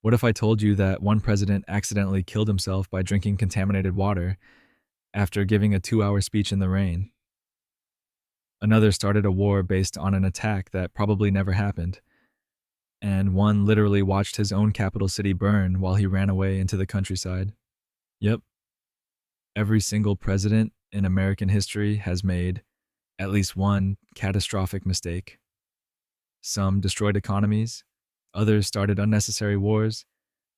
What if I told you that one president accidentally killed himself by drinking contaminated water after giving a 2-hour speech in the rain? Another started a war based on an attack that probably never happened. And one literally watched his own capital city burn while he ran away into the countryside. Yep, every single president in American history has made at least one catastrophic mistake. Some destroyed economies, others started unnecessary wars,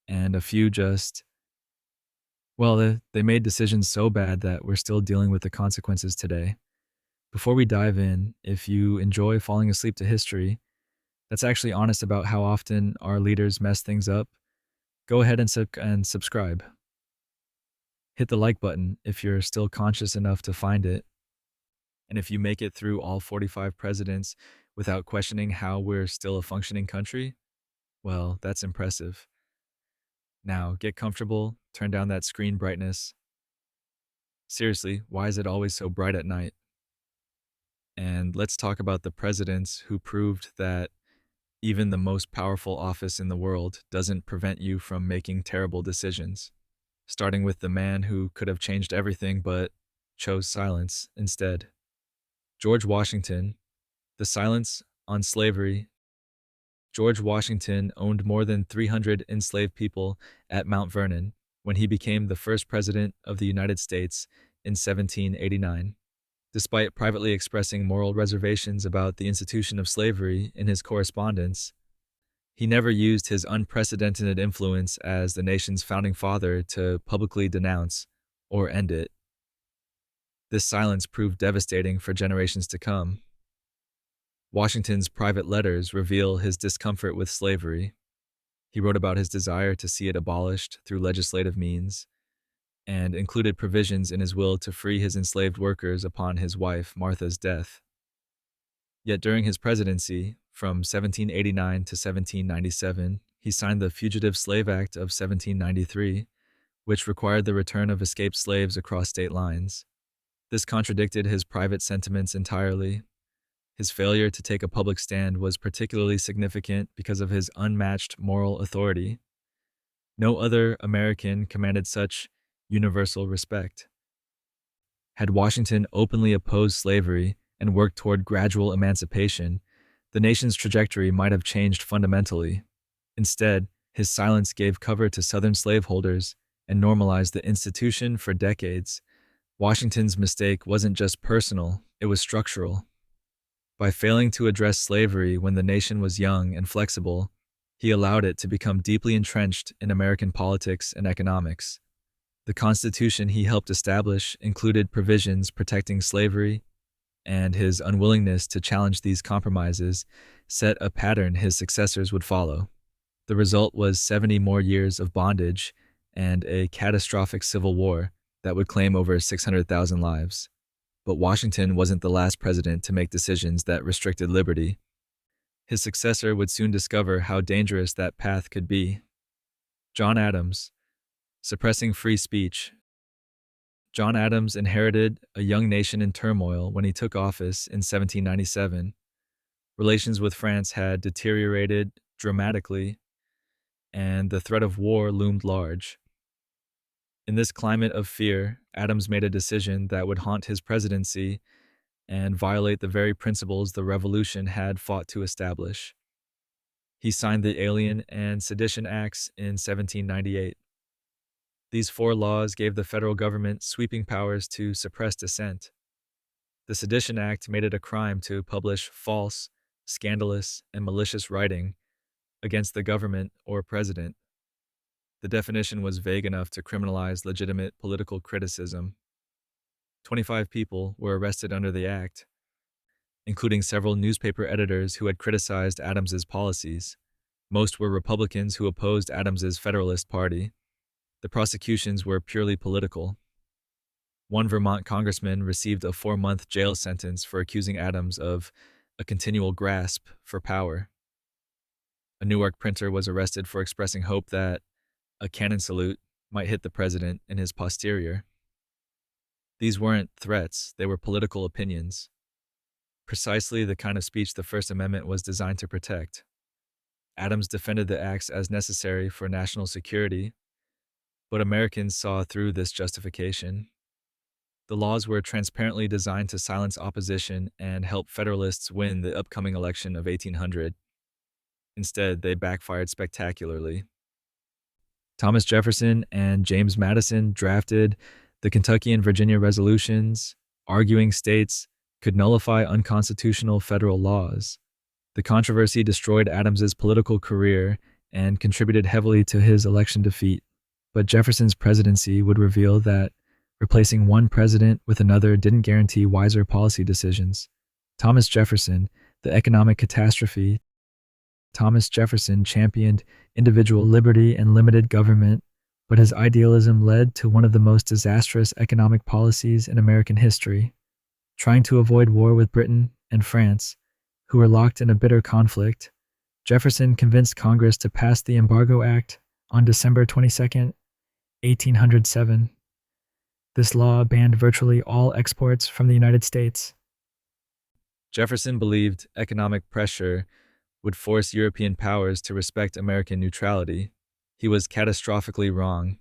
and a few just, well, they made decisions so bad that we're still dealing with the consequences today. Before we dive in, if you enjoy falling asleep to history, that's actually honest about how often our leaders mess things up, go ahead and subscribe. Hit the like button if you're still conscious enough to find it. And if you make it through all 45 presidents without questioning how we're still a functioning country, well, that's impressive. Now, get comfortable, turn down that screen brightness. Seriously, why is it always so bright at night? And let's talk about the presidents who proved that even the most powerful office in the world doesn't prevent you from making terrible decisions. Starting with the man who could have changed everything but chose silence instead. George Washington, the silence on slavery. George Washington owned more than 300 enslaved people at Mount Vernon when he became the first president of the United States in 1789. Despite privately expressing moral reservations about the institution of slavery in his correspondence, he never used his unprecedented influence as the nation's founding father to publicly denounce or end it. This silence proved devastating for generations to come. Washington's private letters reveal his discomfort with slavery. He wrote about his desire to see it abolished through legislative means, and included provisions in his will to free his enslaved workers upon his wife Martha's death. Yet during his presidency, from 1789 to 1797, he signed the Fugitive Slave Act of 1793, which required the return of escaped slaves across state lines. This contradicted his private sentiments entirely. His failure to take a public stand was particularly significant because of his unmatched moral authority. No other American commanded such universal respect. Had Washington openly opposed slavery and worked toward gradual emancipation, the nation's trajectory might have changed fundamentally. Instead, his silence gave cover to Southern slaveholders and normalized the institution for decades. Washington's mistake wasn't just personal, it was structural. By failing to address slavery when the nation was young and flexible, he allowed it to become deeply entrenched in American politics and economics. The Constitution he helped establish included provisions protecting slavery, and his unwillingness to challenge these compromises set a pattern his successors would follow. The result was 70 more years of bondage and a catastrophic civil war that would claim over 600,000 lives. But Washington wasn't the last president to make decisions that restricted liberty. His successor would soon discover how dangerous that path could be. John Adams, suppressing free speech. John Adams inherited a young nation in turmoil when he took office in 1797. Relations with France had deteriorated dramatically, and the threat of war loomed large. In this climate of fear, Adams made a decision that would haunt his presidency and violate the very principles the Revolution had fought to establish. He signed the Alien and Sedition Acts in 1798. These 4 laws gave the federal government sweeping powers to suppress dissent. The Sedition Act made it a crime to publish false, scandalous, and malicious writing against the government or president. The definition was vague enough to criminalize legitimate political criticism. 25 people were arrested under the act, including several newspaper editors who had criticized Adams's policies. Most were Republicans who opposed Adams's Federalist Party. The prosecutions were purely political. One Vermont congressman received a 4-month jail sentence for accusing Adams of a continual grasp for power. A Newark printer was arrested for expressing hope that a cannon salute might hit the president in his posterior. These weren't threats, they were political opinions. Precisely the kind of speech the First Amendment was designed to protect. Adams defended the acts as necessary for national security, but Americans saw through this justification. The laws were transparently designed to silence opposition and help Federalists win the upcoming election of 1800. Instead, they backfired spectacularly. Thomas Jefferson and James Madison drafted the Kentucky and Virginia resolutions, arguing states could nullify unconstitutional federal laws. The controversy destroyed Adams's political career and contributed heavily to his election defeat. But Jefferson's presidency would reveal that replacing one president with another didn't guarantee wiser policy decisions. Thomas Jefferson, the economic catastrophe. Thomas Jefferson championed individual liberty and limited government, but his idealism led to one of the most disastrous economic policies in American history. Trying to avoid war with Britain and France, who were locked in a bitter conflict, Jefferson convinced Congress to pass the Embargo Act on December 22, 1807. This law banned virtually all exports from the United States. Jefferson believed economic pressure would force European powers to respect American neutrality. He was catastrophically wrong.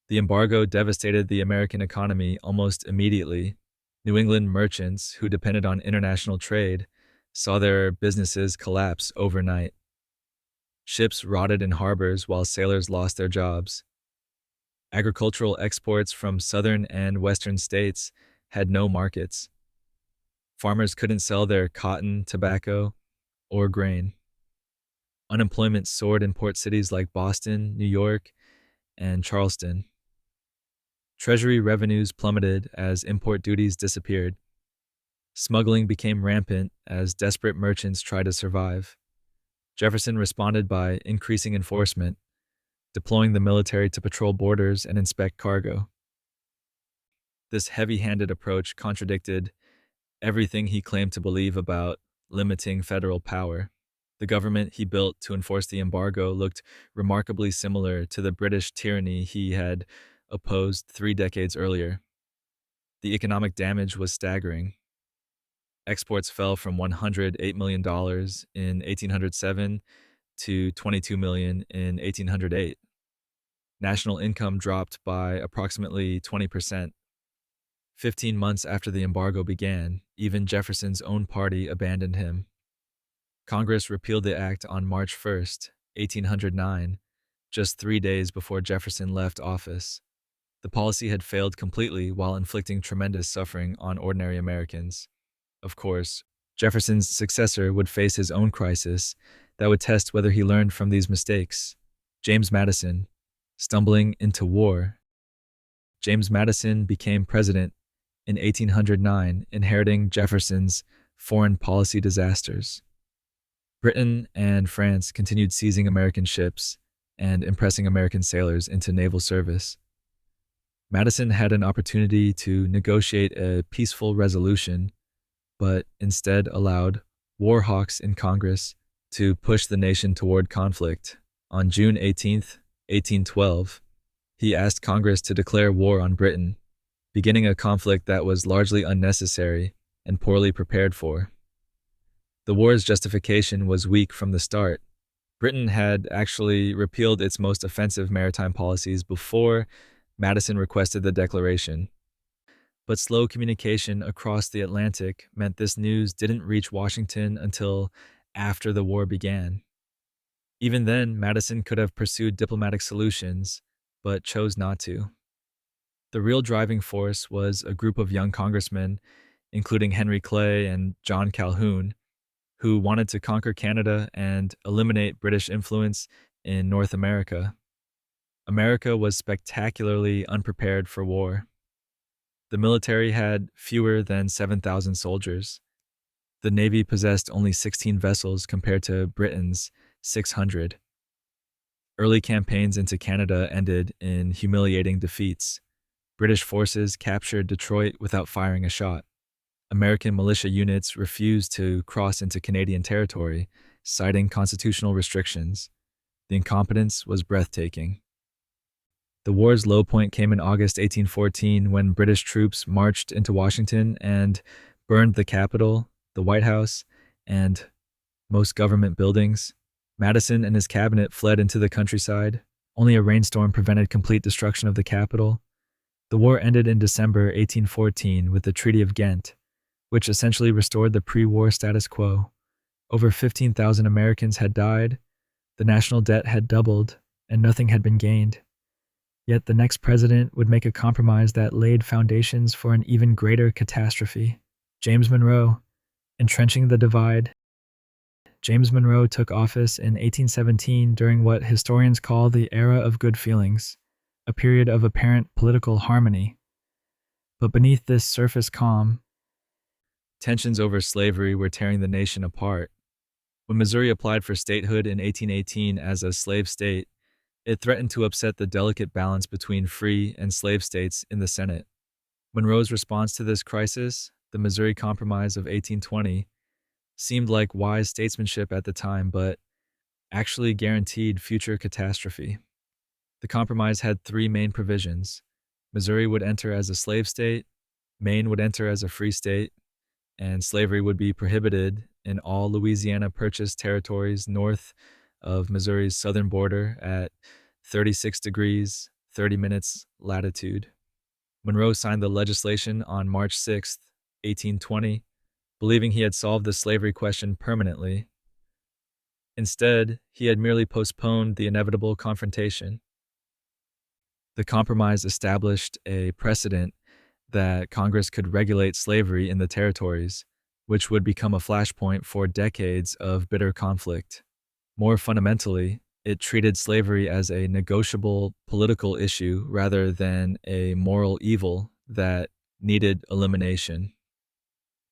The embargo devastated the American economy almost immediately. New England merchants, who depended on international trade, saw their businesses collapse overnight. Ships rotted in harbors while sailors lost their jobs. Agricultural exports from southern and western states had no markets. Farmers couldn't sell their cotton, tobacco, or grain. Unemployment soared in port cities like Boston, New York, and Charleston. Treasury revenues plummeted as import duties disappeared. Smuggling became rampant as desperate merchants tried to survive. Jefferson responded by increasing enforcement, deploying the military to patrol borders and inspect cargo. This heavy-handed approach contradicted everything he claimed to believe about limiting federal power. The government he built to enforce the embargo looked remarkably similar to the British tyranny he had opposed 3 decades earlier. The economic damage was staggering. Exports fell from $108 million in 1807 to $22 million in 1808. National income dropped by approximately 20%. 15 months after the embargo began, even Jefferson's own party abandoned him. Congress repealed the act on March 1, 1809, just 3 days before Jefferson left office. The policy had failed completely while inflicting tremendous suffering on ordinary Americans. Of course, Jefferson's successor would face his own crisis that would test whether he learned from these mistakes. James Madison, stumbling into war. James Madison became president in 1809, inheriting Jefferson's foreign policy disasters. Britain and France continued seizing American ships and impressing American sailors into naval service. Madison had an opportunity to negotiate a peaceful resolution, but instead allowed war hawks in Congress to push the nation toward conflict. On June 18, 1812, he asked Congress to declare war on Britain, beginning a conflict that was largely unnecessary and poorly prepared for. The war's justification was weak from the start. Britain had actually repealed its most offensive maritime policies before Madison requested the declaration. But slow communication across the Atlantic meant this news didn't reach Washington until after the war began. Even then, Madison could have pursued diplomatic solutions, but chose not to. The real driving force was a group of young congressmen, including Henry Clay and John Calhoun, who wanted to conquer Canada and eliminate British influence in North America. America was spectacularly unprepared for war. The military had fewer than 7,000 soldiers. The Navy possessed only 16 vessels compared to Britain's 600. Early campaigns into Canada ended in humiliating defeats. British forces captured Detroit without firing a shot. American militia units refused to cross into Canadian territory, citing constitutional restrictions. The incompetence was breathtaking. The war's low point came in August 1814 when British troops marched into Washington and burned the Capitol, the White House, and most government buildings. Madison and his cabinet fled into the countryside. Only a rainstorm prevented complete destruction of the capital. The war ended in December 1814 with the Treaty of Ghent, which essentially restored the pre-war status quo. Over 15,000 Americans had died, the national debt had doubled, and nothing had been gained. Yet the next president would make a compromise that laid foundations for an even greater catastrophe. James Monroe, entrenching the divide. James Monroe took office in 1817 during what historians call the Era of Good Feelings, a period of apparent political harmony. But beneath this surface calm, tensions over slavery were tearing the nation apart. When Missouri applied for statehood in 1818 as a slave state, it threatened to upset the delicate balance between free and slave states in the Senate. Monroe's response to this crisis, the Missouri Compromise of 1820, seemed like wise statesmanship at the time, but actually guaranteed future catastrophe. The compromise had three main provisions. Missouri would enter as a slave state, Maine would enter as a free state, and slavery would be prohibited in all Louisiana Purchase territories north of Missouri's southern border at 36 degrees, 30 minutes latitude. Monroe signed the legislation on March 6, 1820, believing he had solved the slavery question permanently. Instead, he had merely postponed the inevitable confrontation. The compromise established a precedent that Congress could regulate slavery in the territories, which would become a flashpoint for decades of bitter conflict. More fundamentally, it treated slavery as a negotiable political issue rather than a moral evil that needed elimination.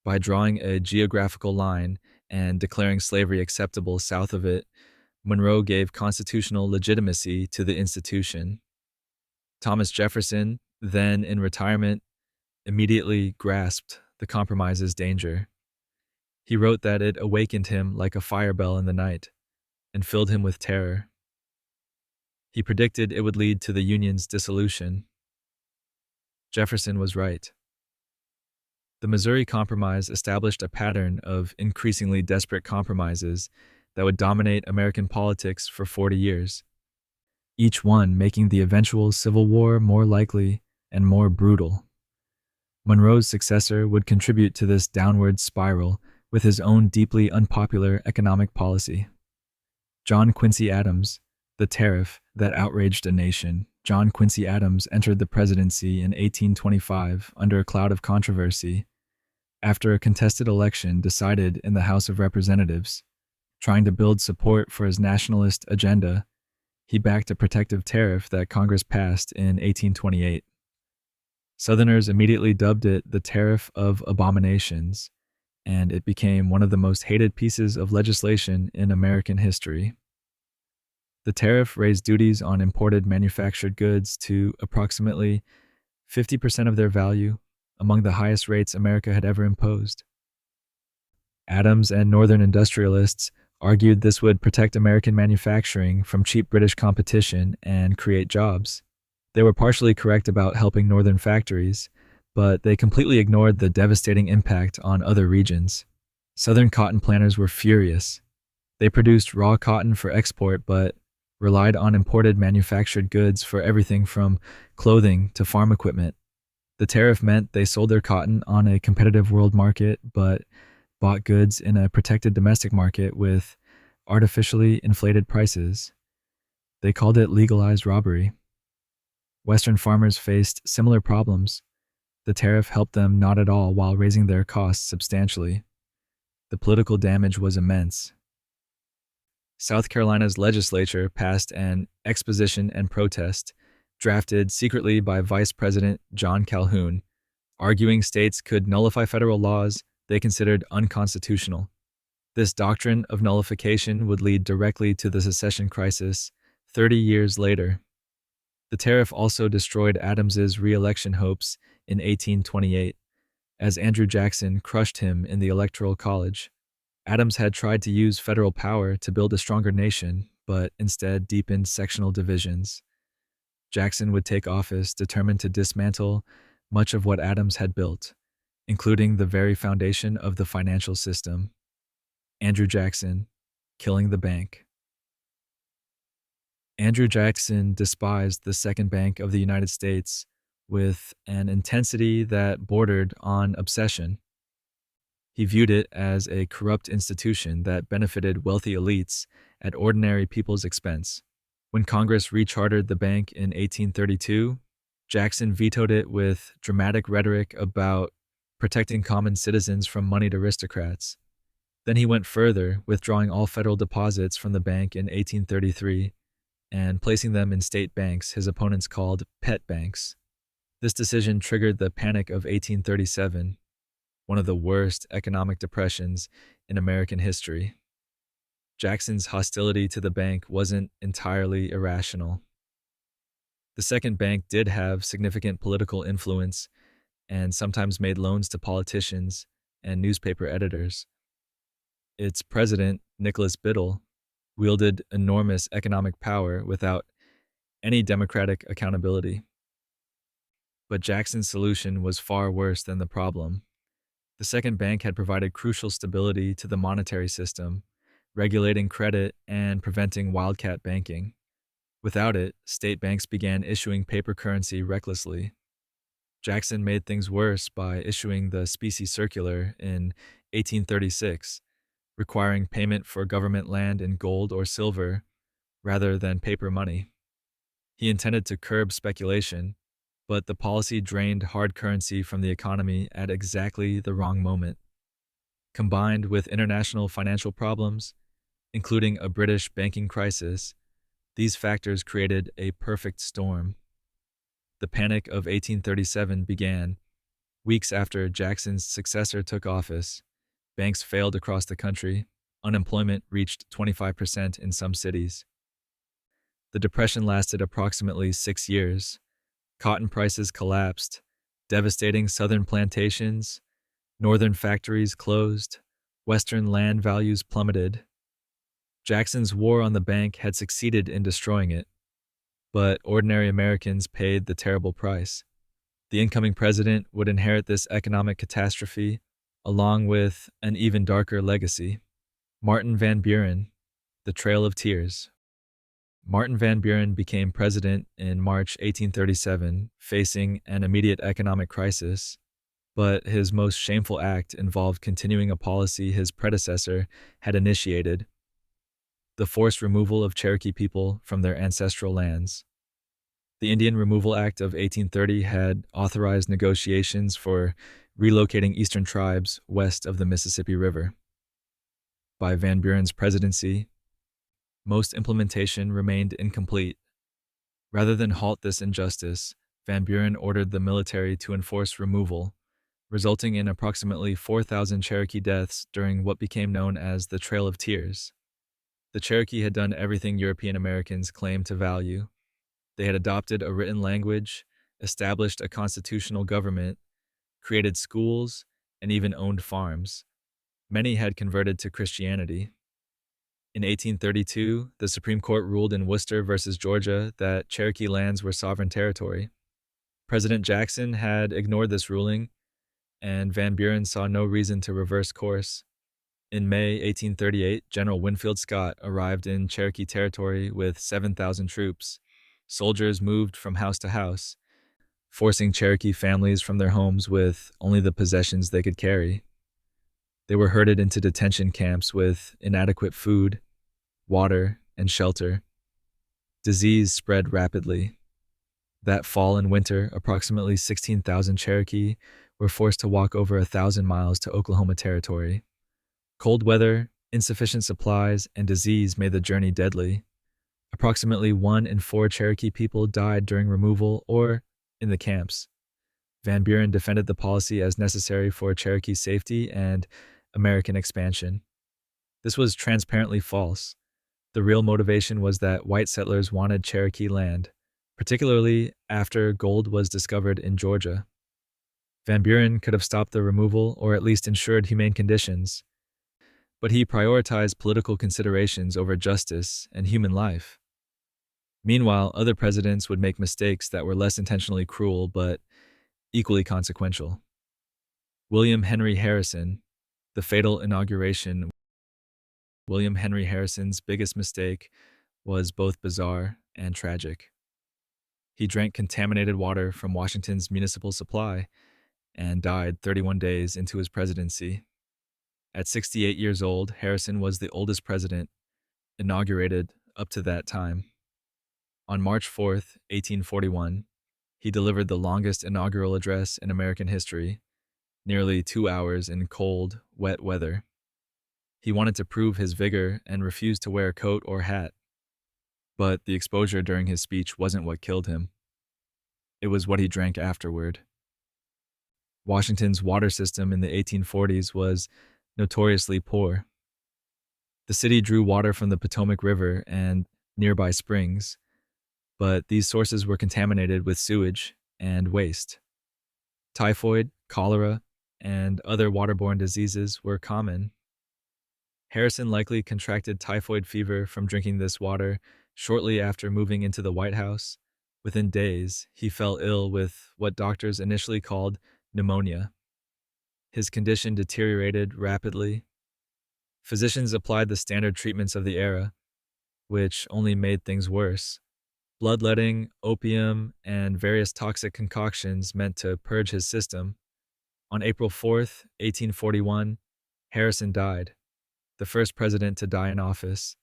By drawing a geographical line and declaring slavery acceptable south of it, Monroe gave constitutional legitimacy to the institution. Thomas Jefferson, then in retirement, immediately grasped the compromise's danger. He wrote that it awakened him like a fire bell in the night and filled him with terror. He predicted it would lead to the Union's dissolution. Jefferson was right. The Missouri Compromise established a pattern of increasingly desperate compromises that would dominate American politics for 40 years, each one making the eventual Civil War more likely and more brutal. Monroe's successor would contribute to this downward spiral with his own deeply unpopular economic policy. John Quincy Adams, the tariff that outraged a nation. John Quincy Adams entered the presidency in 1825 under a cloud of controversy after a contested election decided in the House of Representatives. Trying to build support for his nationalist agenda, he backed a protective tariff that Congress passed in 1828. Southerners immediately dubbed it the Tariff of Abominations, and it became one of the most hated pieces of legislation in American history. The tariff raised duties on imported manufactured goods to approximately 50% of their value, among the highest rates America had ever imposed. Adams and Northern industrialists argued this would protect American manufacturing from cheap British competition and create jobs. They were partially correct about helping Northern factories, but they completely ignored the devastating impact on other regions. Southern cotton planters were furious. They produced raw cotton for export, but relied on imported manufactured goods for everything from clothing to farm equipment. The tariff meant they sold their cotton on a competitive world market, but bought goods in a protected domestic market with artificially inflated prices. They called it legalized robbery. Western farmers faced similar problems. The tariff helped them not at all while raising their costs substantially. The political damage was immense. South Carolina's legislature passed an exposition and protest, drafted secretly by Vice President John Calhoun, arguing states could nullify federal laws they considered unconstitutional. This doctrine of nullification would lead directly to the secession crisis 30 years later. The tariff also destroyed Adams's re-election hopes in 1828, as Andrew Jackson crushed him in the Electoral College. Adams had tried to use federal power to build a stronger nation, but instead deepened sectional divisions. Jackson would take office determined to dismantle much of what Adams had built, including the very foundation of the financial system. Andrew Jackson, killing the bank. Andrew Jackson despised the Second Bank of the United States with an intensity that bordered on obsession. He viewed it as a corrupt institution that benefited wealthy elites at ordinary people's expense. When Congress rechartered the bank in 1832, Jackson vetoed it with dramatic rhetoric about protecting common citizens from moneyed aristocrats. Then he went further, withdrawing all federal deposits from the bank in 1833 and placing them in state banks his opponents called pet banks. This decision triggered the Panic of 1837, one of the worst economic depressions in American history. Jackson's hostility to the bank wasn't entirely irrational. The second bank did have significant political influence and sometimes made loans to politicians and newspaper editors. Its president, Nicholas Biddle, wielded enormous economic power without any democratic accountability. But Jackson's solution was far worse than the problem. The second bank had provided crucial stability to the monetary system, regulating credit and preventing wildcat banking. Without it, state banks began issuing paper currency recklessly. Jackson made things worse by issuing the Specie Circular in 1836, requiring payment for government land in gold or silver rather than paper money. He intended to curb speculation, but the policy drained hard currency from the economy at exactly the wrong moment. Combined with international financial problems, including a British banking crisis, these factors created a perfect storm. The Panic of 1837 began weeks after Jackson's successor took office. Banks failed across the country. Unemployment reached 25% in some cities. The Depression lasted approximately 6 years. Cotton prices collapsed, devastating southern plantations. Northern factories closed. Western land values plummeted. Jackson's war on the bank had succeeded in destroying it, but ordinary Americans paid the terrible price. The incoming president would inherit this economic catastrophe, along with an even darker legacy. Martin Van Buren, The Trail of Tears. Martin Van Buren became president in March 1837, facing an immediate economic crisis, but his most shameful act involved continuing a policy his predecessor had initiated: the forced removal of Cherokee people from their ancestral lands. The Indian Removal Act of 1830 had authorized negotiations for relocating eastern tribes west of the Mississippi River. By Van Buren's presidency, most implementation remained incomplete. Rather than halt this injustice, Van Buren ordered the military to enforce removal, resulting in approximately 4,000 Cherokee deaths during what became known as the Trail of Tears. The Cherokee had done everything European Americans claimed to value. They had adopted a written language, established a constitutional government, created schools, and even owned farms. Many had converted to Christianity. In 1832, the Supreme Court ruled in Worcester versus Georgia that Cherokee lands were sovereign territory. President Jackson had ignored this ruling, and Van Buren saw no reason to reverse course. In May 1838, General Winfield Scott arrived in Cherokee territory with 7,000 troops. Soldiers moved from house to house, forcing Cherokee families from their homes with only the possessions they could carry. They were herded into detention camps with inadequate food, water, and shelter. Disease spread rapidly. That fall and winter, approximately 16,000 Cherokee were forced to walk over 1,000 miles to Oklahoma Territory. Cold weather, insufficient supplies, and disease made the journey deadly. Approximately 1 in 4 Cherokee people died during removal or in the camps. Van Buren defended the policy as necessary for Cherokee safety and American expansion. This was transparently false. The real motivation was that white settlers wanted Cherokee land, particularly after gold was discovered in Georgia. Van Buren could have stopped the removal or at least ensured humane conditions, but he prioritized political considerations over justice and human life. Meanwhile, other presidents would make mistakes that were less intentionally cruel but equally consequential. William Henry Harrison, the fatal inauguration. William Henry Harrison's biggest mistake was both bizarre and tragic. He drank contaminated water from Washington's municipal supply and died 31 days into his presidency. At 68 years old, Harrison was the oldest president inaugurated up to that time. On March 4th, 1841, he delivered the longest inaugural address in American history, nearly 2 hours in cold, wet weather. He wanted to prove his vigor and refused to wear a coat or hat. But the exposure during his speech wasn't what killed him. It was what he drank afterward. Washington's water system in the 1840s was notoriously poor. The city drew water from the Potomac River and nearby springs, but these sources were contaminated with sewage and waste. Typhoid, cholera, and other waterborne diseases were common. Harrison likely contracted typhoid fever from drinking this water shortly after moving into the White House. Within days, he fell ill with what doctors initially called pneumonia. His condition deteriorated rapidly. Physicians applied the standard treatments of the era, which only made things worse. Bloodletting, opium, and various toxic concoctions meant to purge his system. On April 4th, 1841, Harrison died, the first president to die in office.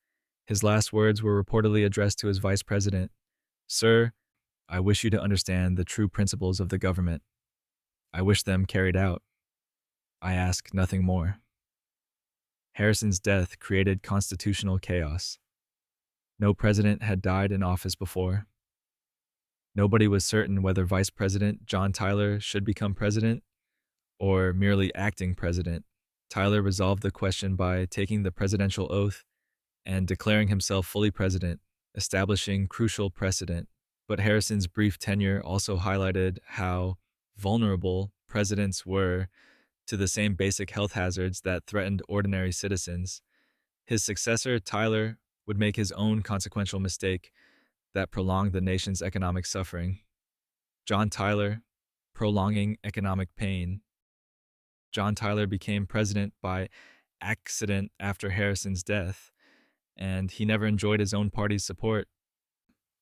His last words were reportedly addressed to his vice president. "Sir, I wish you to understand the true principles of the government. I wish them carried out. I ask nothing more." Harrison's death created constitutional chaos. No president had died in office before. Nobody was certain whether Vice President John Tyler should become president or merely acting president. Tyler resolved the question by taking the presidential oath and declaring himself fully president, establishing crucial precedent. But Harrison's brief tenure also highlighted how vulnerable presidents were to the same basic health hazards that threatened ordinary citizens. His successor, Tyler, would make his own consequential mistake that prolonged the nation's economic suffering. John Tyler, prolonging economic pain. John Tyler became president by accident after Harrison's death, and he never enjoyed his own party's support.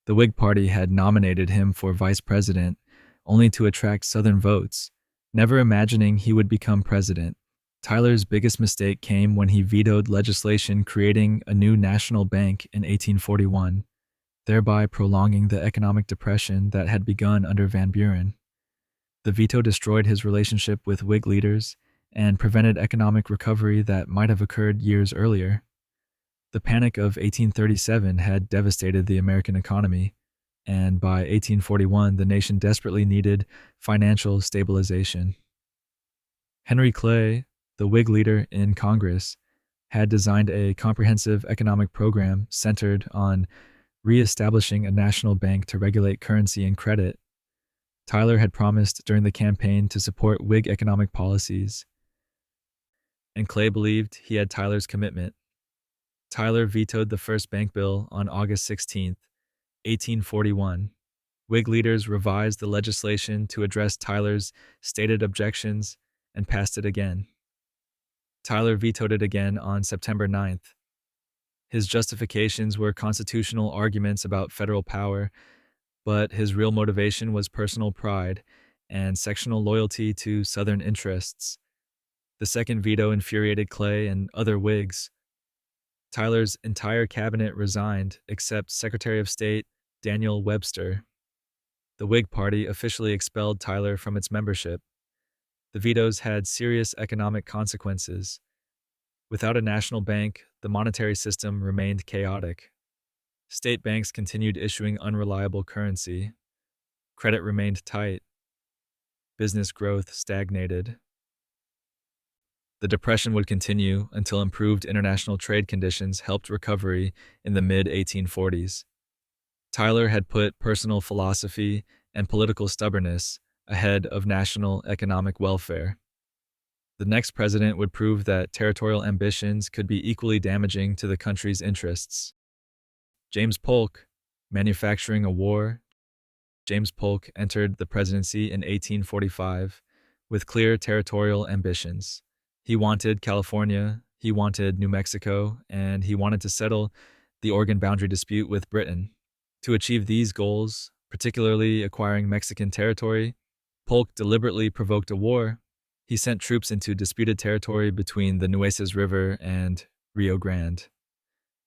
The Whig Party had nominated him for vice president only to attract Southern votes, never imagining he would become president. Tyler's biggest mistake came when he vetoed legislation creating a new national bank in 1841, thereby prolonging the economic depression that had begun under Van Buren. The veto destroyed his relationship with Whig leaders and prevented economic recovery that might have occurred years earlier. The Panic of 1837 had devastated the American economy, and by 1841, the nation desperately needed financial stabilization. Henry Clay, the Whig leader in Congress, had designed a comprehensive economic program centered on re-establishing a national bank to regulate currency and credit. Tyler had promised during the campaign to support Whig economic policies, and Clay believed he had Tyler's commitment. Tyler vetoed the first bank bill on August 16, 1841. Whig leaders revised the legislation to address Tyler's stated objections and passed it again. Tyler vetoed it again on September 9th. His justifications were constitutional arguments about federal power, but his real motivation was personal pride and sectional loyalty to Southern interests. The second veto infuriated Clay and other Whigs. Tyler's entire cabinet resigned except Secretary of State Daniel Webster. The Whig Party officially expelled Tyler from its membership. The vetoes had serious economic consequences. Without a national bank, the monetary system remained chaotic. State banks continued issuing unreliable currency. Credit remained tight. Business growth stagnated. The Depression would continue until improved international trade conditions helped recovery in the mid-1840s. Tyler had put personal philosophy and political stubbornness ahead of national economic welfare. The next president would prove that territorial ambitions could be equally damaging to the country's interests. James Polk, manufacturing a war. James Polk entered the presidency in 1845 with clear territorial ambitions. He wanted California, he wanted New Mexico, and he wanted to settle the Oregon boundary dispute with Britain. To achieve these goals, particularly acquiring Mexican territory, Polk deliberately provoked a war. He sent troops into disputed territory between the Nueces River and Rio Grande,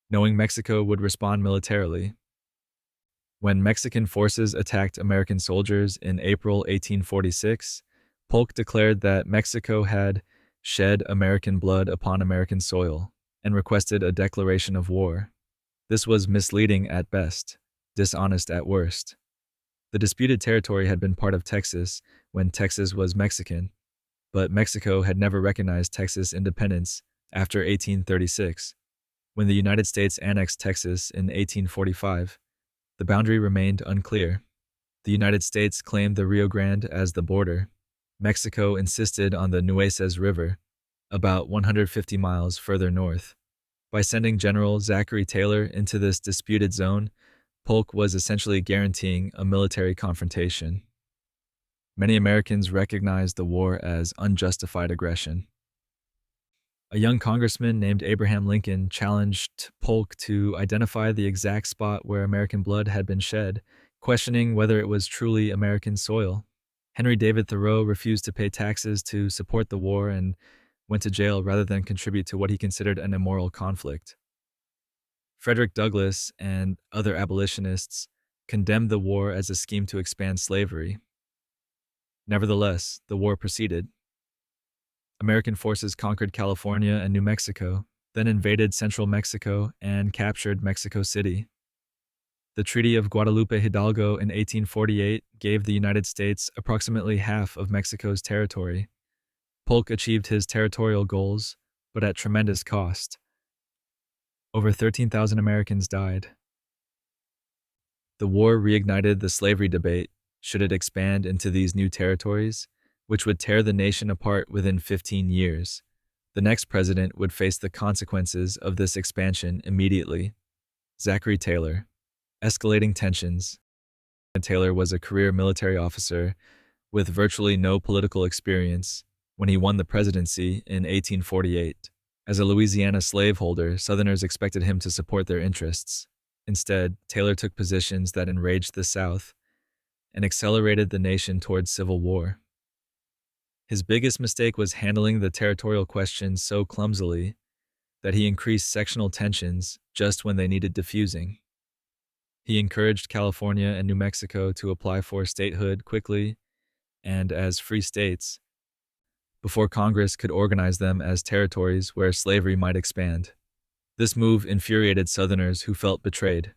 knowing Mexico would respond militarily. When Mexican forces attacked American soldiers in April 1846, Polk declared that Mexico had shed American blood upon American soil and requested a declaration of war. This was misleading at best, dishonest at worst. The disputed territory had been part of Texas when Texas was Mexican, but Mexico had never recognized Texas independence after 1836. When the United States annexed Texas in 1845, the boundary remained unclear. The United States claimed the Rio Grande as the border. Mexico insisted on the Nueces River, about 150 miles further north. By sending General Zachary Taylor into this disputed zone, Polk was essentially guaranteeing a military confrontation. Many Americans recognized the war as unjustified aggression. A young congressman named Abraham Lincoln challenged Polk to identify the exact spot where American blood had been shed, questioning whether it was truly American soil. Henry David Thoreau refused to pay taxes to support the war and went to jail rather than contribute to what he considered an immoral conflict. Frederick Douglass and other abolitionists condemned the war as a scheme to expand slavery. Nevertheless, the war proceeded. American forces conquered California and New Mexico, then invaded central Mexico and captured Mexico City. The Treaty of Guadalupe Hidalgo in 1848 gave the United States approximately half of Mexico's territory. Polk achieved his territorial goals, but at tremendous cost. Over 13,000 Americans died. The war reignited the slavery debate. Should it expand into these new territories, which would tear the nation apart within 15 years? The next president would face the consequences of this expansion immediately. Zachary Taylor. Escalating tensions. Taylor was a career military officer with virtually no political experience when he won the presidency in 1848. As a Louisiana slaveholder, Southerners expected him to support their interests. Instead, Taylor took positions that enraged the South and accelerated the nation towards civil war. His biggest mistake was handling the territorial question so clumsily that he increased sectional tensions just when they needed diffusing. He encouraged California and New Mexico to apply for statehood quickly and as free states before Congress could organize them as territories where slavery might expand. This move infuriated Southerners who felt betrayed.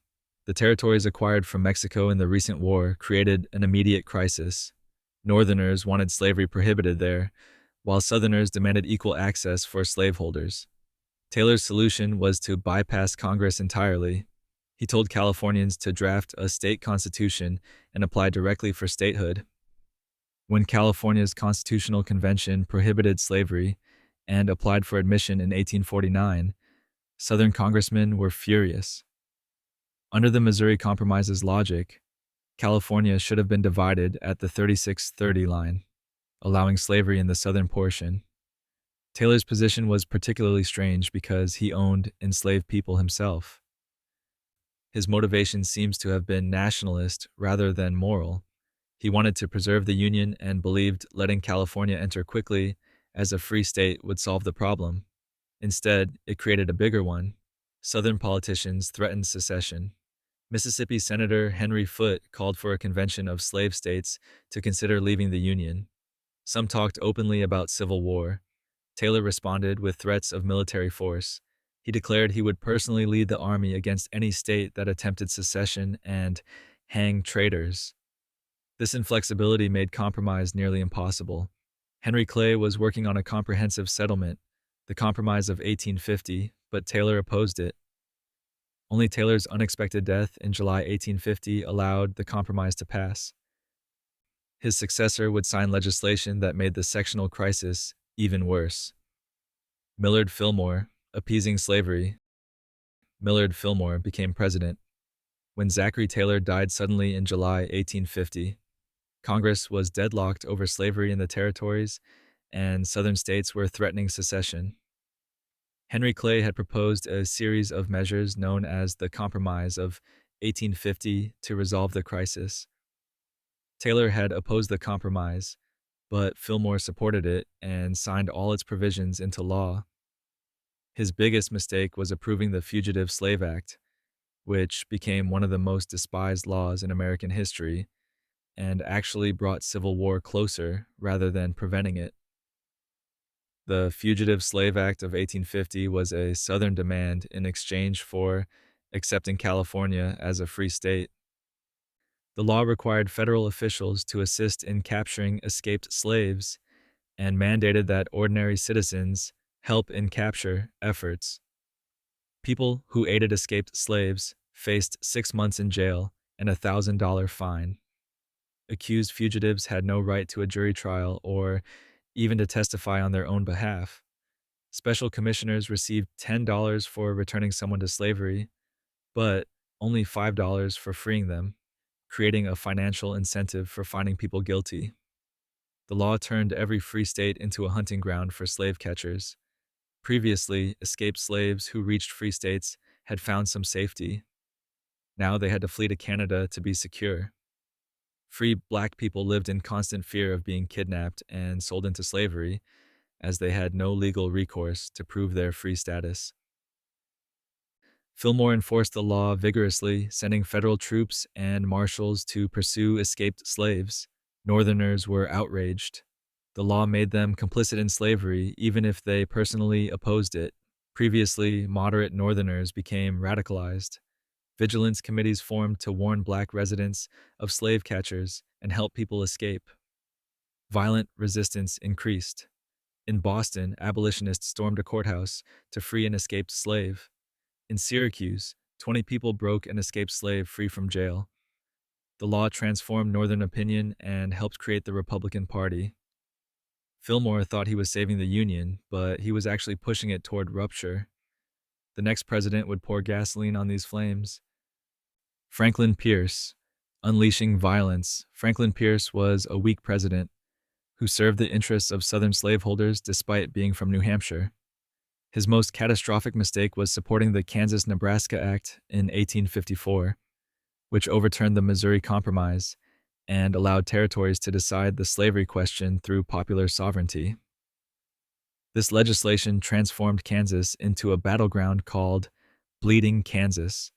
The territories acquired from Mexico in the recent war created an immediate crisis. Northerners wanted slavery prohibited there, while Southerners demanded equal access for slaveholders. Taylor's solution was to bypass Congress entirely. He told Californians to draft a state constitution and apply directly for statehood. When California's Constitutional Convention prohibited slavery and applied for admission in 1849, Southern congressmen were furious. Under the Missouri Compromise's logic, California should have been divided at the 3630 line, allowing slavery in the southern portion. Taylor's position was particularly strange because he owned enslaved people himself. His motivation seems to have been nationalist rather than moral. He wanted to preserve the Union and believed letting California enter quickly as a free state would solve the problem. Instead, it created a bigger one. Southern politicians threatened secession. Mississippi Senator Henry Foote called for a convention of slave states to consider leaving the Union. Some talked openly about civil war. Taylor responded with threats of military force. He declared he would personally lead the army against any state that attempted secession and hang traitors. This inflexibility made compromise nearly impossible. Henry Clay was working on a comprehensive settlement, the Compromise of 1850, but Taylor opposed it. Only Taylor's unexpected death in July 1850 allowed the compromise to pass. His successor would sign legislation that made the sectional crisis even worse. Millard Fillmore, appeasing slavery. Millard Fillmore became president. When Zachary Taylor died suddenly in July 1850, Congress was deadlocked over slavery in the territories, and Southern states were threatening secession. Henry Clay had proposed a series of measures known as the Compromise of 1850 to resolve the crisis. Taylor had opposed the compromise, but Fillmore supported it and signed all its provisions into law. His biggest mistake was approving the Fugitive Slave Act, which became one of the most despised laws in American history and actually brought civil war closer rather than preventing it. The Fugitive Slave Act of 1850 was a Southern demand in exchange for accepting California as a free state. The law required federal officials to assist in capturing escaped slaves and mandated that ordinary citizens help in capture efforts. People who aided escaped slaves faced 6 months in jail and a $1,000 fine. Accused fugitives had no right to a jury trial or even to testify on their own behalf. Special commissioners received $10 for returning someone to slavery, but only $5 for freeing them, creating a financial incentive for finding people guilty. The law turned every free state into a hunting ground for slave catchers. Previously, escaped slaves who reached free states had found some safety. Now they had to flee to Canada to be secure. Free black people lived in constant fear of being kidnapped and sold into slavery, as they had no legal recourse to prove their free status. Fillmore enforced the law vigorously, sending federal troops and marshals to pursue escaped slaves. Northerners were outraged. The law made them complicit in slavery, even if they personally opposed it. Previously, moderate Northerners became radicalized. Vigilance committees formed to warn black residents of slave catchers and help people escape. Violent resistance increased. In Boston, abolitionists stormed a courthouse to free an escaped slave. In Syracuse, 20 people broke an escaped slave free from jail. The law transformed Northern opinion and helped create the Republican Party. Fillmore thought he was saving the Union, but he was actually pushing it toward rupture. The next president would pour gasoline on these flames. Franklin Pierce. Unleashing violence. Franklin Pierce was a weak president who served the interests of Southern slaveholders despite being from New Hampshire. His most catastrophic mistake was supporting the Kansas-Nebraska Act in 1854, which overturned the Missouri Compromise and allowed territories to decide the slavery question through popular sovereignty. This legislation transformed Kansas into a battleground called Bleeding Kansas,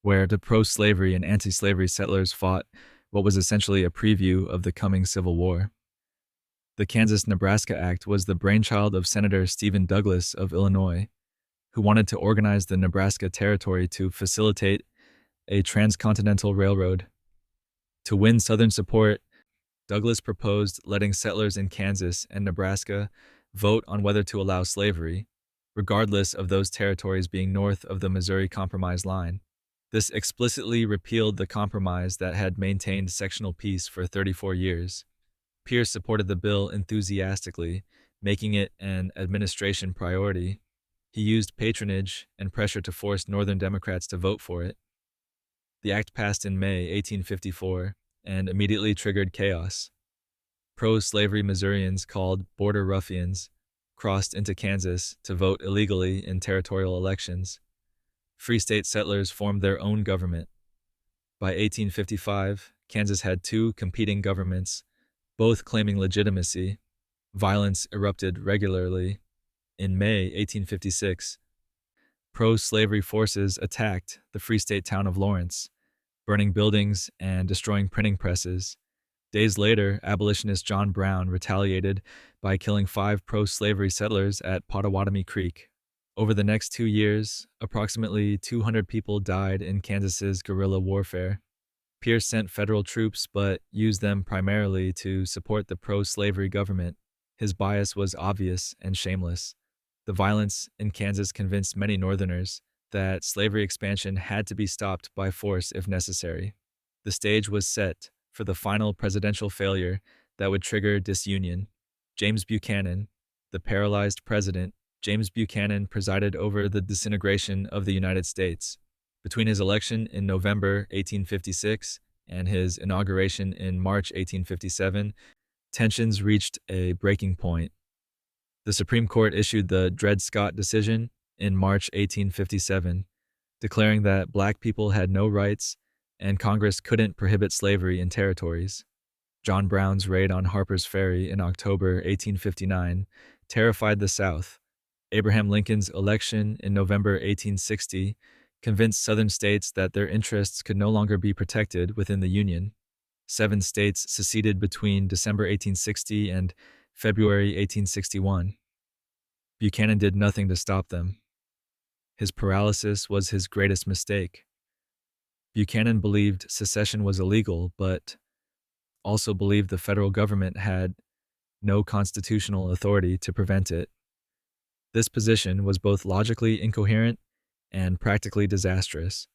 where the pro-slavery and anti-slavery settlers fought what was essentially a preview of the coming Civil War. The Kansas-Nebraska Act was the brainchild of Senator Stephen Douglas of Illinois, who wanted to organize the Nebraska Territory to facilitate a transcontinental railroad. To win Southern support, Douglas proposed letting settlers in Kansas and Nebraska vote on whether to allow slavery, regardless of those territories being north of the Missouri Compromise line. This explicitly repealed the compromise that had maintained sectional peace for 34 years. Pierce supported the bill enthusiastically, making it an administration priority. He used patronage and pressure to force Northern Democrats to vote for it. The act passed in May 1854 and immediately triggered chaos. Pro-slavery Missourians called border ruffians crossed into Kansas to vote illegally in territorial elections. Free state settlers formed their own government. By 1855, Kansas had two competing governments, both claiming legitimacy. Violence erupted regularly. In May 1856, pro-slavery forces attacked the Free State town of Lawrence, burning buildings and destroying printing presses. Days later, abolitionist John Brown retaliated by killing 5 pro-slavery settlers at Pottawatomie Creek. Over the next 2 years, approximately 200 people died in Kansas's guerrilla warfare. Pierce sent federal troops but used them primarily to support the pro-slavery government. His bias was obvious and shameless. The violence in Kansas convinced many Northerners that slavery expansion had to be stopped by force if necessary. The stage was set for the final presidential failure that would trigger disunion. James Buchanan, the paralyzed president, James Buchanan presided over the disintegration of the United States. Between his election in November 1856 and his inauguration in March 1857, tensions reached a breaking point. The Supreme Court issued the Dred Scott decision, in March 1857, declaring that black people had no rights and Congress couldn't prohibit slavery in territories. John Brown's raid on Harper's Ferry in October 1859 terrified the South. Abraham Lincoln's election in November 1860 convinced Southern states that their interests could no longer be protected within the Union. 7 states seceded between December 1860 and February 1861. Buchanan did nothing to stop them. His paralysis was his greatest mistake. Buchanan believed secession was illegal, but also believed the federal government had no constitutional authority to prevent it. This position was both logically incoherent and practically disastrous.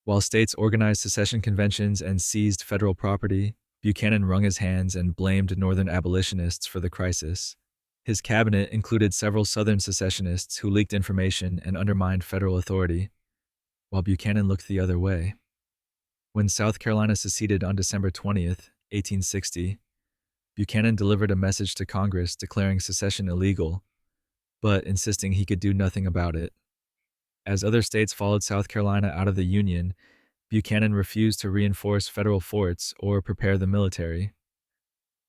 While states organized secession conventions and seized federal property, Buchanan wrung his hands and blamed Northern abolitionists for the crisis. His cabinet included several Southern secessionists who leaked information and undermined federal authority, while Buchanan looked the other way. When South Carolina seceded on December 20th, 1860, Buchanan delivered a message to Congress declaring secession illegal, but insisting he could do nothing about it. As other states followed South Carolina out of the Union, Buchanan refused to reinforce federal forts or prepare the military.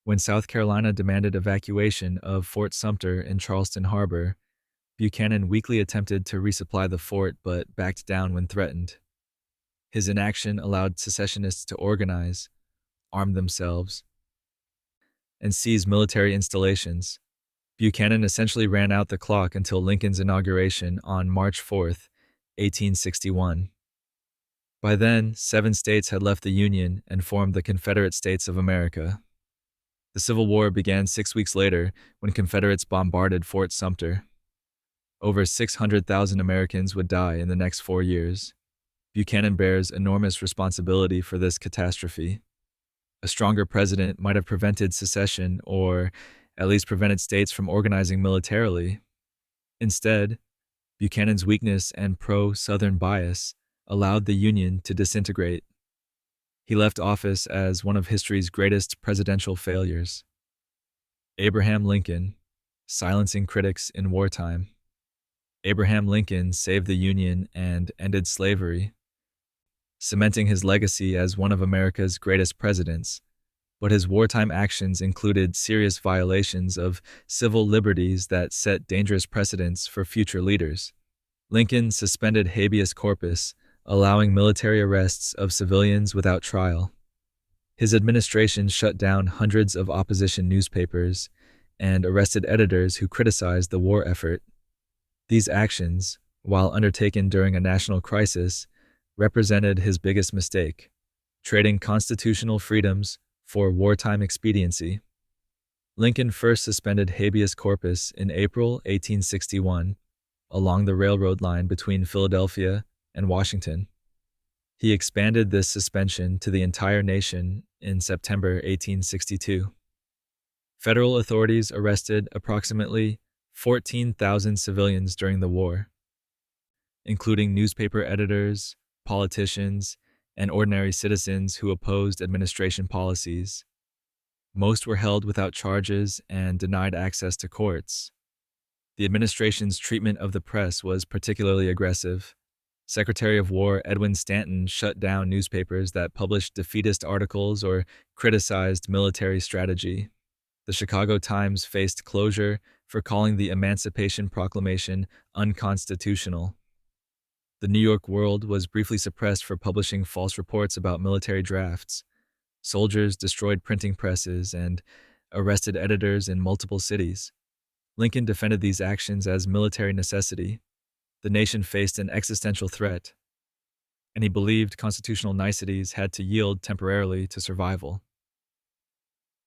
When South Carolina demanded evacuation of Fort Sumter in Charleston Harbor, Buchanan weakly attempted to resupply the fort but backed down when threatened. His inaction allowed secessionists to organize, arm themselves, and seize military installations. Buchanan essentially ran out the clock until Lincoln's inauguration on March 4th, 1861. By then, 7 states had left the Union and formed the Confederate States of America. The Civil War began 6 weeks later when Confederates bombarded Fort Sumter. Over 600,000 Americans would die in the next 4 years. Buchanan bears enormous responsibility for this catastrophe. A stronger president might have prevented secession or at least prevented states from organizing militarily. Instead, Buchanan's weakness and pro-Southern bias allowed the Union to disintegrate. He left office as one of history's greatest presidential failures. Abraham Lincoln, silencing critics in wartime. Abraham Lincoln saved the Union and ended slavery, cementing his legacy as one of America's greatest presidents. But his wartime actions included serious violations of civil liberties that set dangerous precedents for future leaders. Lincoln suspended habeas corpus, allowing military arrests of civilians without trial. His administration shut down hundreds of opposition newspapers and arrested editors who criticized the war effort. These actions, while undertaken during a national crisis, represented his biggest mistake, trading constitutional freedoms for wartime expediency. Lincoln first suspended habeas corpus in April 1861 along the railroad line between Philadelphia and Washington. He expanded this suspension to the entire nation in September 1862. Federal authorities arrested approximately 14,000 civilians during the war, including newspaper editors, politicians, and ordinary citizens who opposed administration policies. Most were held without charges and denied access to courts. The administration's treatment of the press was particularly aggressive. Secretary of War Edwin Stanton shut down newspapers that published defeatist articles or criticized military strategy. The Chicago Times faced closure for calling the Emancipation Proclamation unconstitutional. The New York World was briefly suppressed for publishing false reports about military drafts. Soldiers destroyed printing presses and arrested editors in multiple cities. Lincoln defended these actions as military necessity. The nation faced an existential threat, and he believed constitutional niceties had to yield temporarily to survival.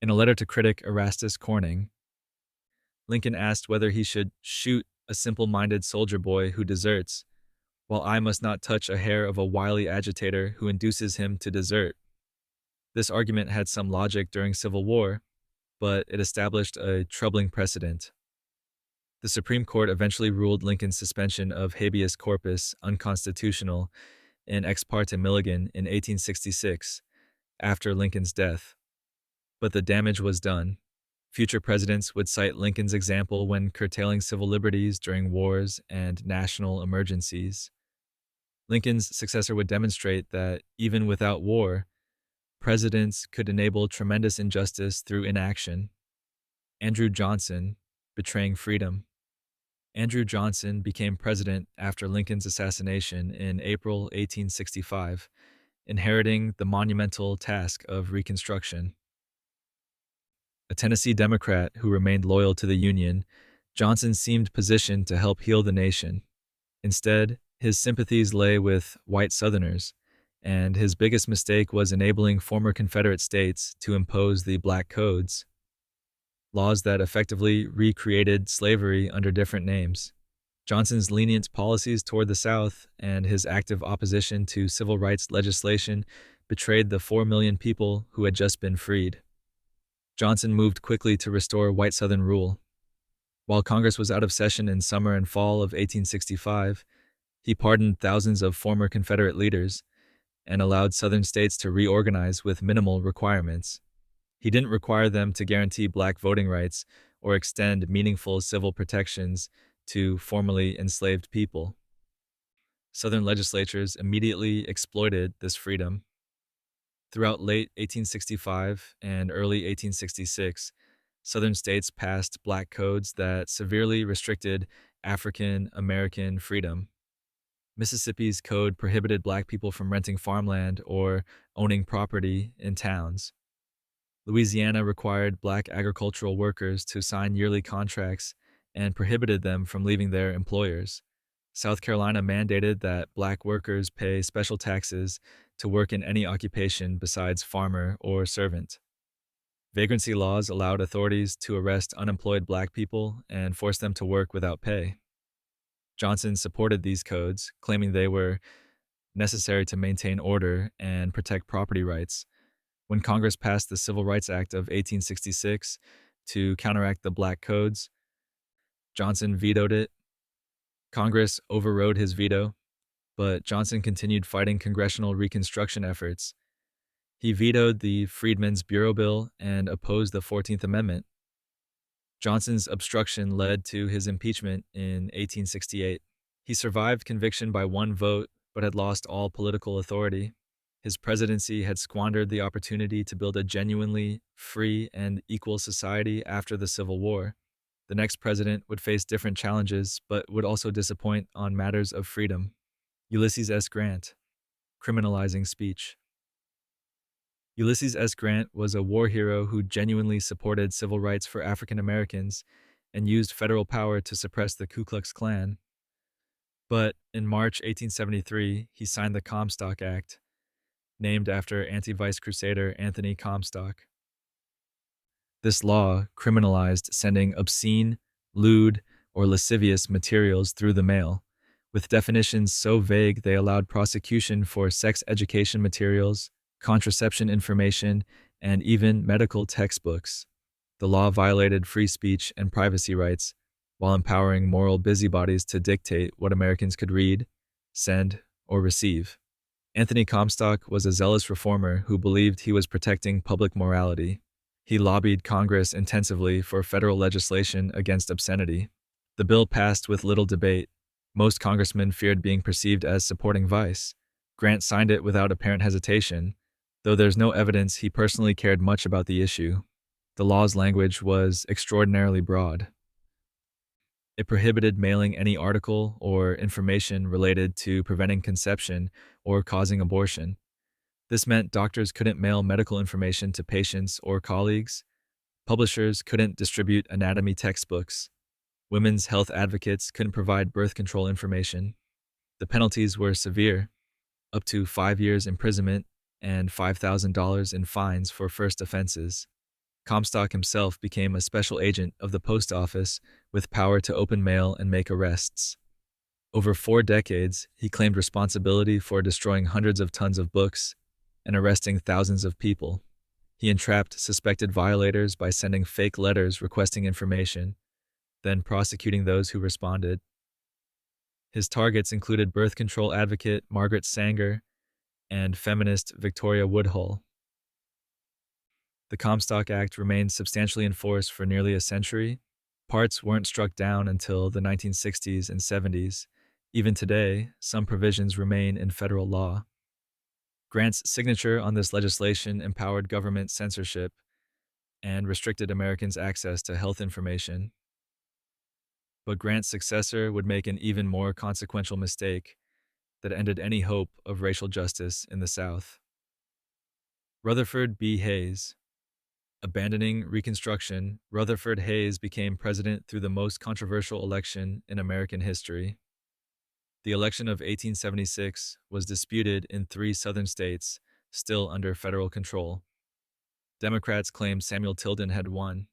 In a letter to critic Erastus Corning, Lincoln asked whether he should shoot a simple-minded soldier boy who deserts, while I must not touch a hair of a wily agitator who induces him to desert. This argument had some logic during Civil War, but it established a troubling precedent. The Supreme Court eventually ruled Lincoln's suspension of habeas corpus unconstitutional in Ex parte Milligan in 1866, after Lincoln's death. But the damage was done. Future presidents would cite Lincoln's example when curtailing civil liberties during wars and national emergencies. Lincoln's successor would demonstrate that even without war, presidents could enable tremendous injustice through inaction. Andrew Johnson, betraying freedom. Andrew Johnson became president after Lincoln's assassination in April 1865, inheriting the monumental task of Reconstruction. A Tennessee Democrat who remained loyal to the Union, Johnson seemed positioned to help heal the nation. Instead, his sympathies lay with white Southerners, and his biggest mistake was enabling former Confederate states to impose the Black Codes, laws that effectively recreated slavery under different names. Johnson's lenient policies toward the South and his active opposition to civil rights legislation betrayed the 4 million people who had just been freed. Johnson moved quickly to restore white Southern rule. While Congress was out of session in summer and fall of 1865, he pardoned thousands of former Confederate leaders and allowed Southern states to reorganize with minimal requirements. He didn't require them to guarantee black voting rights or extend meaningful civil protections to formerly enslaved people. Southern legislatures immediately exploited this freedom. Throughout late 1865 and early 1866, Southern states passed black codes that severely restricted African American freedom. Mississippi's code prohibited black people from renting farmland or owning property in towns. Louisiana required black agricultural workers to sign yearly contracts and prohibited them from leaving their employers. South Carolina mandated that black workers pay special taxes to work in any occupation besides farmer or servant. Vagrancy laws allowed authorities to arrest unemployed black people and force them to work without pay. Johnson supported these codes, claiming they were necessary to maintain order and protect property rights. When Congress passed the Civil Rights Act of 1866 to counteract the black codes, Johnson vetoed it. Congress overrode his veto, but Johnson continued fighting congressional Reconstruction efforts. He vetoed the Freedmen's Bureau Bill and opposed the 14th Amendment. Johnson's obstruction led to his impeachment in 1868. He survived conviction by one vote, but had lost all political authority. His presidency had squandered the opportunity to build a genuinely free and equal society after the Civil War. The next president would face different challenges, but would also disappoint on matters of freedom. Ulysses S. Grant, criminalizing speech. Ulysses S. Grant was a war hero who genuinely supported civil rights for African Americans and used federal power to suppress the Ku Klux Klan. But in March 1873, he signed the Comstock Act, named after anti-vice crusader Anthony Comstock. This law criminalized sending obscene, lewd, or lascivious materials through the mail, with definitions so vague they allowed prosecution for sex education materials, contraception information, and even medical textbooks. The law violated free speech and privacy rights, while empowering moral busybodies to dictate what Americans could read, send, or receive. Anthony Comstock was a zealous reformer who believed he was protecting public morality. He lobbied Congress intensively for federal legislation against obscenity. The bill passed with little debate. Most congressmen feared being perceived as supporting vice. Grant signed it without apparent hesitation, though there's no evidence he personally cared much about the issue. The law's language was extraordinarily broad. It prohibited mailing any article or information related to preventing conception or causing abortion. This meant doctors couldn't mail medical information to patients or colleagues. Publishers couldn't distribute anatomy textbooks. Women's health advocates couldn't provide birth control information. The penalties were severe, up to 5 years imprisonment and $5,000 in fines for first offenses. Comstock himself became a special agent of the post office with power to open mail and make arrests. Over 4 decades, he claimed responsibility for destroying hundreds of tons of books and arresting thousands of people. He entrapped suspected violators by sending fake letters requesting information, then prosecuting those who responded. His targets included birth control advocate Margaret Sanger and feminist Victoria Woodhull. The Comstock Act remained substantially in force for nearly a century. Parts weren't struck down until the 1960s and 70s. Even today, some provisions remain in federal law. Grant's signature on this legislation empowered government censorship and restricted Americans' access to health information. But Grant's successor would make an even more consequential mistake that ended any hope of racial justice in the South. Rutherford B. Hayes. Abandoning Reconstruction, Rutherford Hayes became president through the most controversial election in American history. The election of 1876 was disputed in 3 southern states, still under federal control. Democrats claimed Samuel Tilden had won.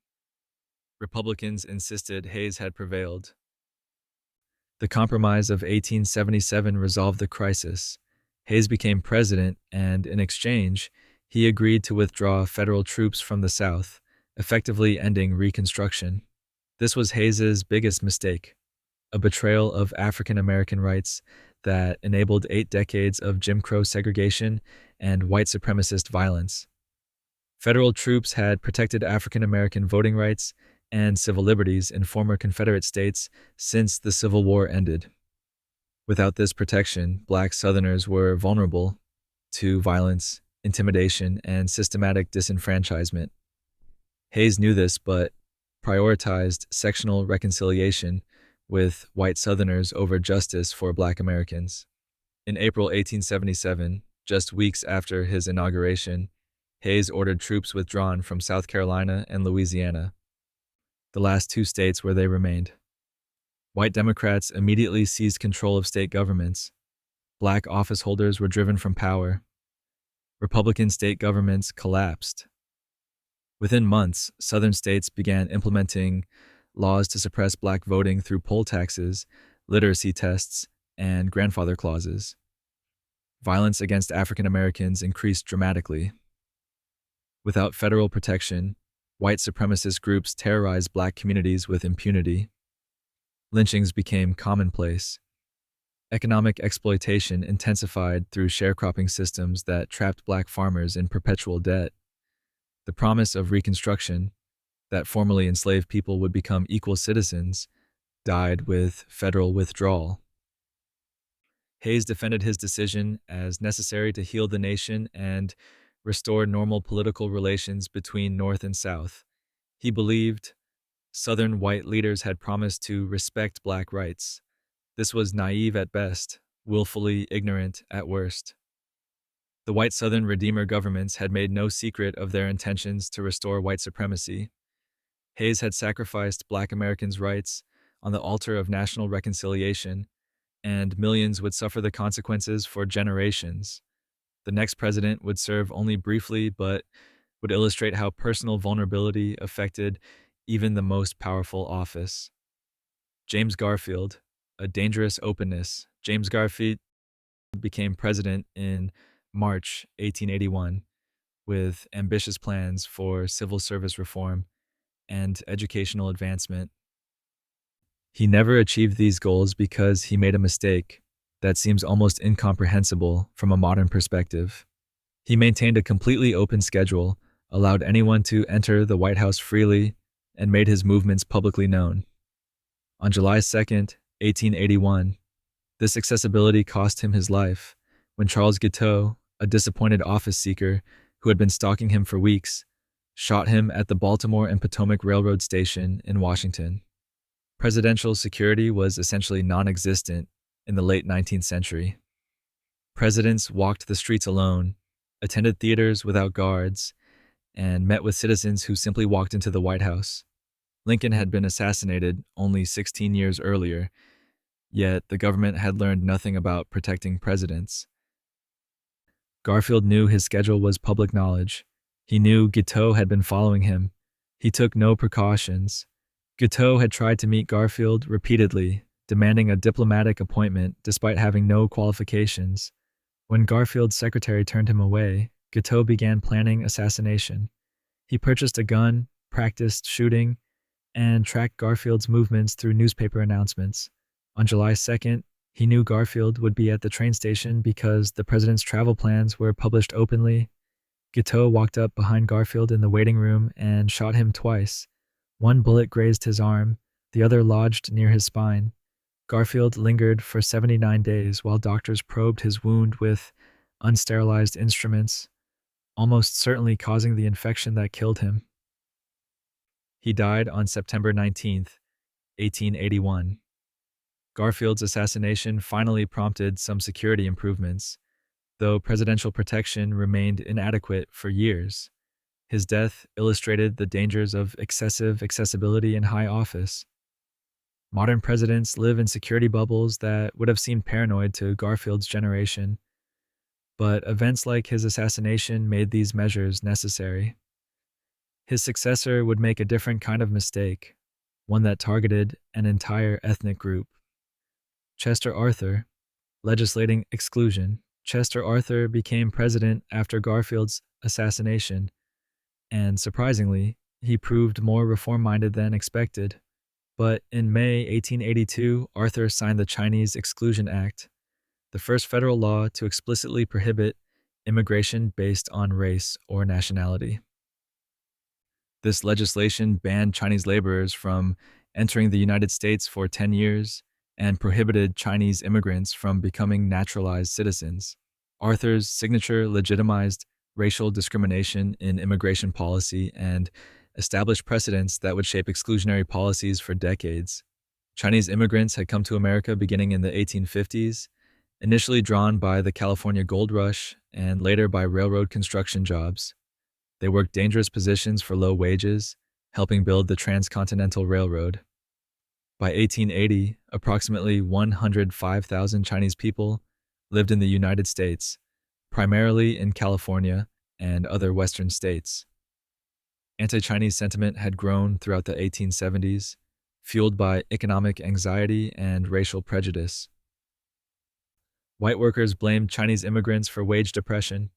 Republicans insisted Hayes had prevailed. The Compromise of 1877 resolved the crisis. Hayes became president, and in exchange, he agreed to withdraw federal troops from the South, effectively ending Reconstruction. This was Hayes's biggest mistake, a betrayal of African American rights that enabled 8 decades of Jim Crow segregation and white supremacist violence. Federal troops had protected African American voting rights and civil liberties in former Confederate states since the Civil War ended. Without this protection, Black Southerners were vulnerable to violence, intimidation, and systematic disenfranchisement. Hayes knew this, but prioritized sectional reconciliation with white Southerners over justice for Black Americans. In April 1877, just weeks after his inauguration, Hayes ordered troops withdrawn from South Carolina and Louisiana, the last 2 states where they remained. White Democrats immediately seized control of state governments. Black office holders were driven from power. Republican state governments collapsed. Within months, Southern states began implementing laws to suppress Black voting through poll taxes, literacy tests, and grandfather clauses. Violence against African Americans increased dramatically. Without federal protection, white supremacist groups terrorized Black communities with impunity. Lynchings became commonplace. Economic exploitation intensified through sharecropping systems that trapped Black farmers in perpetual debt. The promise of Reconstruction, that formerly enslaved people would become equal citizens, died with federal withdrawal. Hayes defended his decision as necessary to heal the nation and restore normal political relations between North and South. He believed Southern white leaders had promised to respect Black rights. This was naive at best, willfully ignorant at worst. The white Southern Redeemer governments had made no secret of their intentions to restore white supremacy. Hayes had sacrificed Black Americans' rights on the altar of national reconciliation, and millions would suffer the consequences for generations. The next president would serve only briefly, but would illustrate how personal vulnerability affected even the most powerful office. James Garfield, a dangerous openness. James Garfield became president in March 1881 with ambitious plans for civil service reform and educational advancement. He never achieved these goals because he made a mistake that seems almost incomprehensible from a modern perspective. He maintained a completely open schedule, allowed anyone to enter the White House freely, and made his movements publicly known. On July 2nd, 1881, this accessibility cost him his life when Charles Guiteau, a disappointed office seeker who had been stalking him for weeks, shot him at the Baltimore and Potomac Railroad Station in Washington. Presidential security was essentially non-existent in the late 19th century. Presidents walked the streets alone, attended theaters without guards, and met with citizens who simply walked into the White House. Lincoln had been assassinated only 16 years earlier, yet the government had learned nothing about protecting presidents. Garfield knew his schedule was public knowledge. He knew Guiteau had been following him. He took no precautions. Guiteau had tried to meet Garfield repeatedly, demanding a diplomatic appointment despite having no qualifications. When Garfield's secretary turned him away, Guiteau began planning assassination. He purchased a gun, practiced shooting, and tracked Garfield's movements through newspaper announcements. On July 2nd, he knew Garfield would be at the train station because the president's travel plans were published openly. Guiteau walked up behind Garfield in the waiting room and shot him twice. One bullet grazed his arm, the other lodged near his spine. Garfield lingered for 79 days while doctors probed his wound with unsterilized instruments, almost certainly causing the infection that killed him. He died on September 19th, 1881. Garfield's assassination finally prompted some security improvements, though presidential protection remained inadequate for years. His death illustrated the dangers of excessive accessibility in high office. Modern presidents live in security bubbles that would have seemed paranoid to Garfield's generation, but events like his assassination made these measures necessary. His successor would make a different kind of mistake, one that targeted an entire ethnic group. Chester Arthur, legislating exclusion. Chester Arthur became president after Garfield's assassination, and surprisingly, he proved more reform-minded than expected. But in May 1882, Arthur signed the Chinese Exclusion Act, the first federal law to explicitly prohibit immigration based on race or nationality. This legislation banned Chinese laborers from entering the United States for 10 years and prohibited Chinese immigrants from becoming naturalized citizens. Arthur's signature legitimized racial discrimination in immigration policy and established precedents that would shape exclusionary policies for decades. Chinese immigrants had come to America beginning in the 1850s, initially drawn by the California Gold Rush and later by railroad construction jobs. They worked dangerous positions for low wages, helping build the Transcontinental Railroad. By 1880, approximately 105,000 Chinese people lived in the United States, primarily in California and other Western states. Anti-Chinese sentiment had grown throughout the 1870s, fueled by economic anxiety and racial prejudice. White workers blamed Chinese immigrants for wage depression.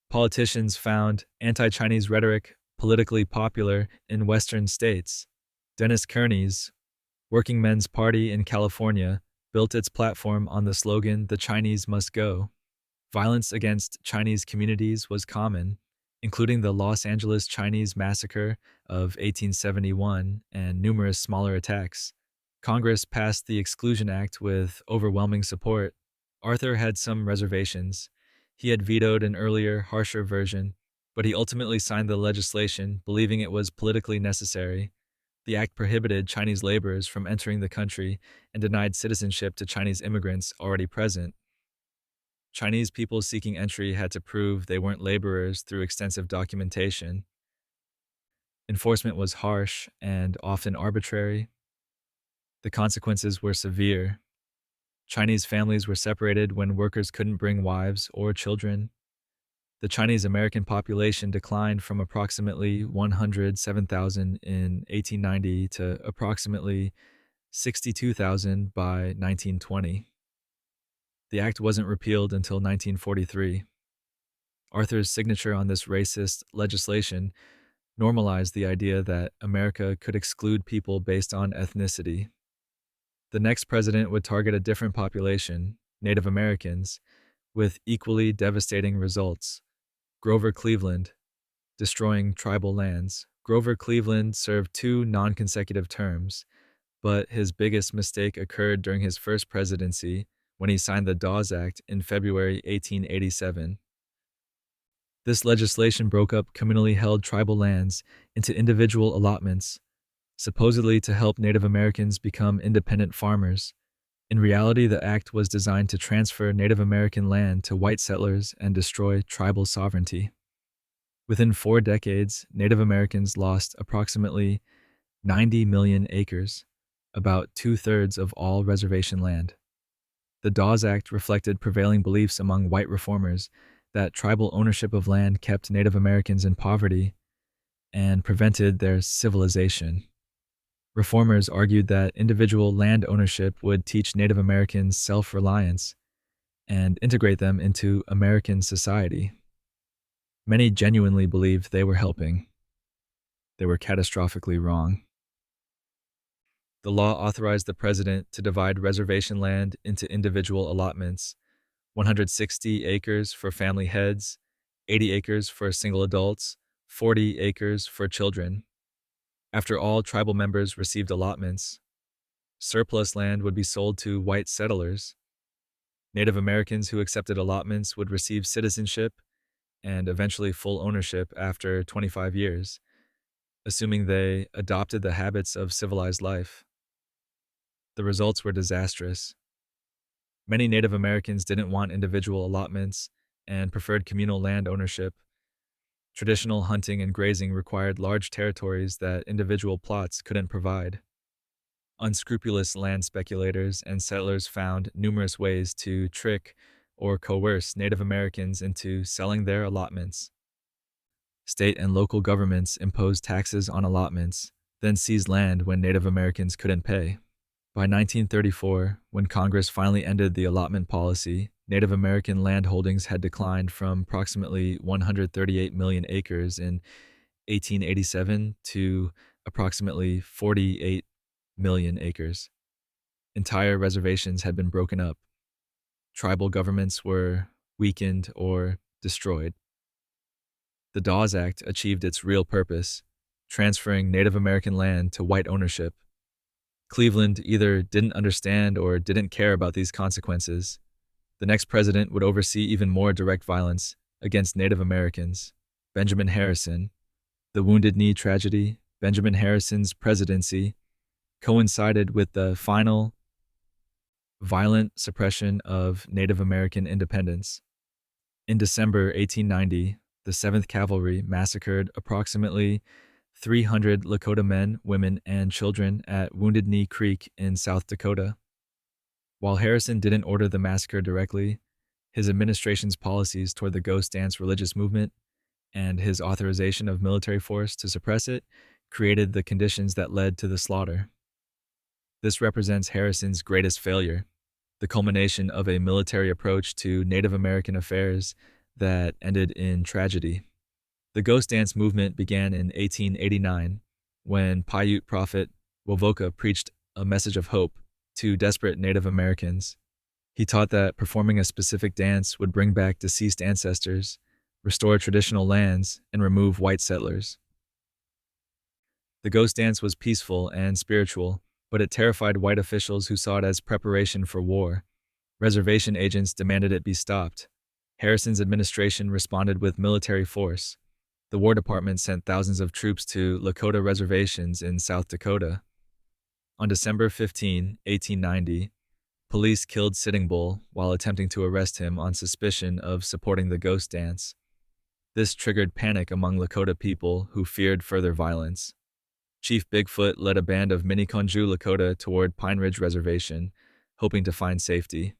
Politicians found anti-Chinese rhetoric politically popular in Western states. Dennis Kearney's Working Men's Party in California built its platform on the slogan, "The Chinese must go." Violence against Chinese communities was common, including the Los Angeles Chinese Massacre of 1871 and numerous smaller attacks. Congress passed the Exclusion Act with overwhelming support. Arthur had some reservations. He had vetoed an earlier, harsher version, but he ultimately signed the legislation, believing it was politically necessary. The act prohibited Chinese laborers from entering the country and denied citizenship to Chinese immigrants already present. Chinese people seeking entry had to prove they weren't laborers through extensive documentation. Enforcement was harsh and often arbitrary. The consequences were severe. Chinese families were separated when workers couldn't bring wives or children. The Chinese American population declined from approximately 107,000 in 1890 to approximately 62,000 by 1920. The act wasn't repealed until 1943. Arthur's signature on this racist legislation normalized the idea that America could exclude people based on ethnicity. The next president would target a different population, Native Americans, with equally devastating results. Grover Cleveland, destroying tribal lands. Grover Cleveland served 2 non-consecutive terms, but his biggest mistake occurred during his first presidency when he signed the Dawes Act in February 1887. This legislation broke up communally held tribal lands into individual allotments, supposedly to help Native Americans become independent farmers. In reality, the act was designed to transfer Native American land to white settlers and destroy tribal sovereignty. Within 4 decades, Native Americans lost approximately 90 million acres, about 2/3 of all reservation land. The Dawes Act reflected prevailing beliefs among white reformers that tribal ownership of land kept Native Americans in poverty and prevented their civilization. Reformers argued that individual land ownership would teach Native Americans self-reliance and integrate them into American society. Many genuinely believed they were helping. They were catastrophically wrong. The law authorized the president to divide reservation land into individual allotments, 160 acres for family heads 80 acres for single adults, 40 acres for children. After all tribal members received allotments, surplus land would be sold to white settlers. Native Americans who accepted allotments would receive citizenship and eventually full ownership after 25 years, assuming they adopted the habits of civilized life. The results were disastrous. Many Native Americans didn't want individual allotments and preferred communal land ownership. Traditional hunting and grazing required large territories that individual plots couldn't provide. Unscrupulous land speculators and settlers found numerous ways to trick or coerce Native Americans into selling their allotments. State and local governments imposed taxes on allotments, then seized land when Native Americans couldn't pay. By 1934, when Congress finally ended the allotment policy, Native American land holdings had declined from approximately 138 million acres in 1887 to approximately 48 million acres. Entire reservations had been broken up. Tribal governments were weakened or destroyed. The Dawes Act achieved its real purpose, transferring Native American land to white ownership. Cleveland either didn't understand or didn't care about these consequences. The next president would oversee even more direct violence against Native Americans. Benjamin Harrison. The Wounded Knee tragedy, Benjamin Harrison's presidency, coincided with the final violent suppression of Native American independence. In December 1890, the 7th Cavalry massacred approximately 300 Lakota men, women, and children at Wounded Knee Creek in South Dakota. While Harrison didn't order the massacre directly, his administration's policies toward the Ghost Dance religious movement and his authorization of military force to suppress it created the conditions that led to the slaughter. This represents Harrison's greatest failure, the culmination of a military approach to Native American affairs that ended in tragedy. The Ghost Dance movement began in 1889 when Paiute prophet Wovoka preached a message of hope to desperate Native Americans. He taught that performing a specific dance would bring back deceased ancestors, restore traditional lands, and remove white settlers. The Ghost Dance was peaceful and spiritual, but it terrified white officials who saw it as preparation for war. Reservation agents demanded it be stopped. Harrison's administration responded with military force. The War Department sent thousands of troops to Lakota reservations in South Dakota. On December 15, 1890, police killed Sitting Bull while attempting to arrest him on suspicion of supporting the Ghost Dance. This triggered panic among Lakota people who feared further violence. Chief Bigfoot led a band of Miniconjou Lakota toward Pine Ridge Reservation, hoping to find safety.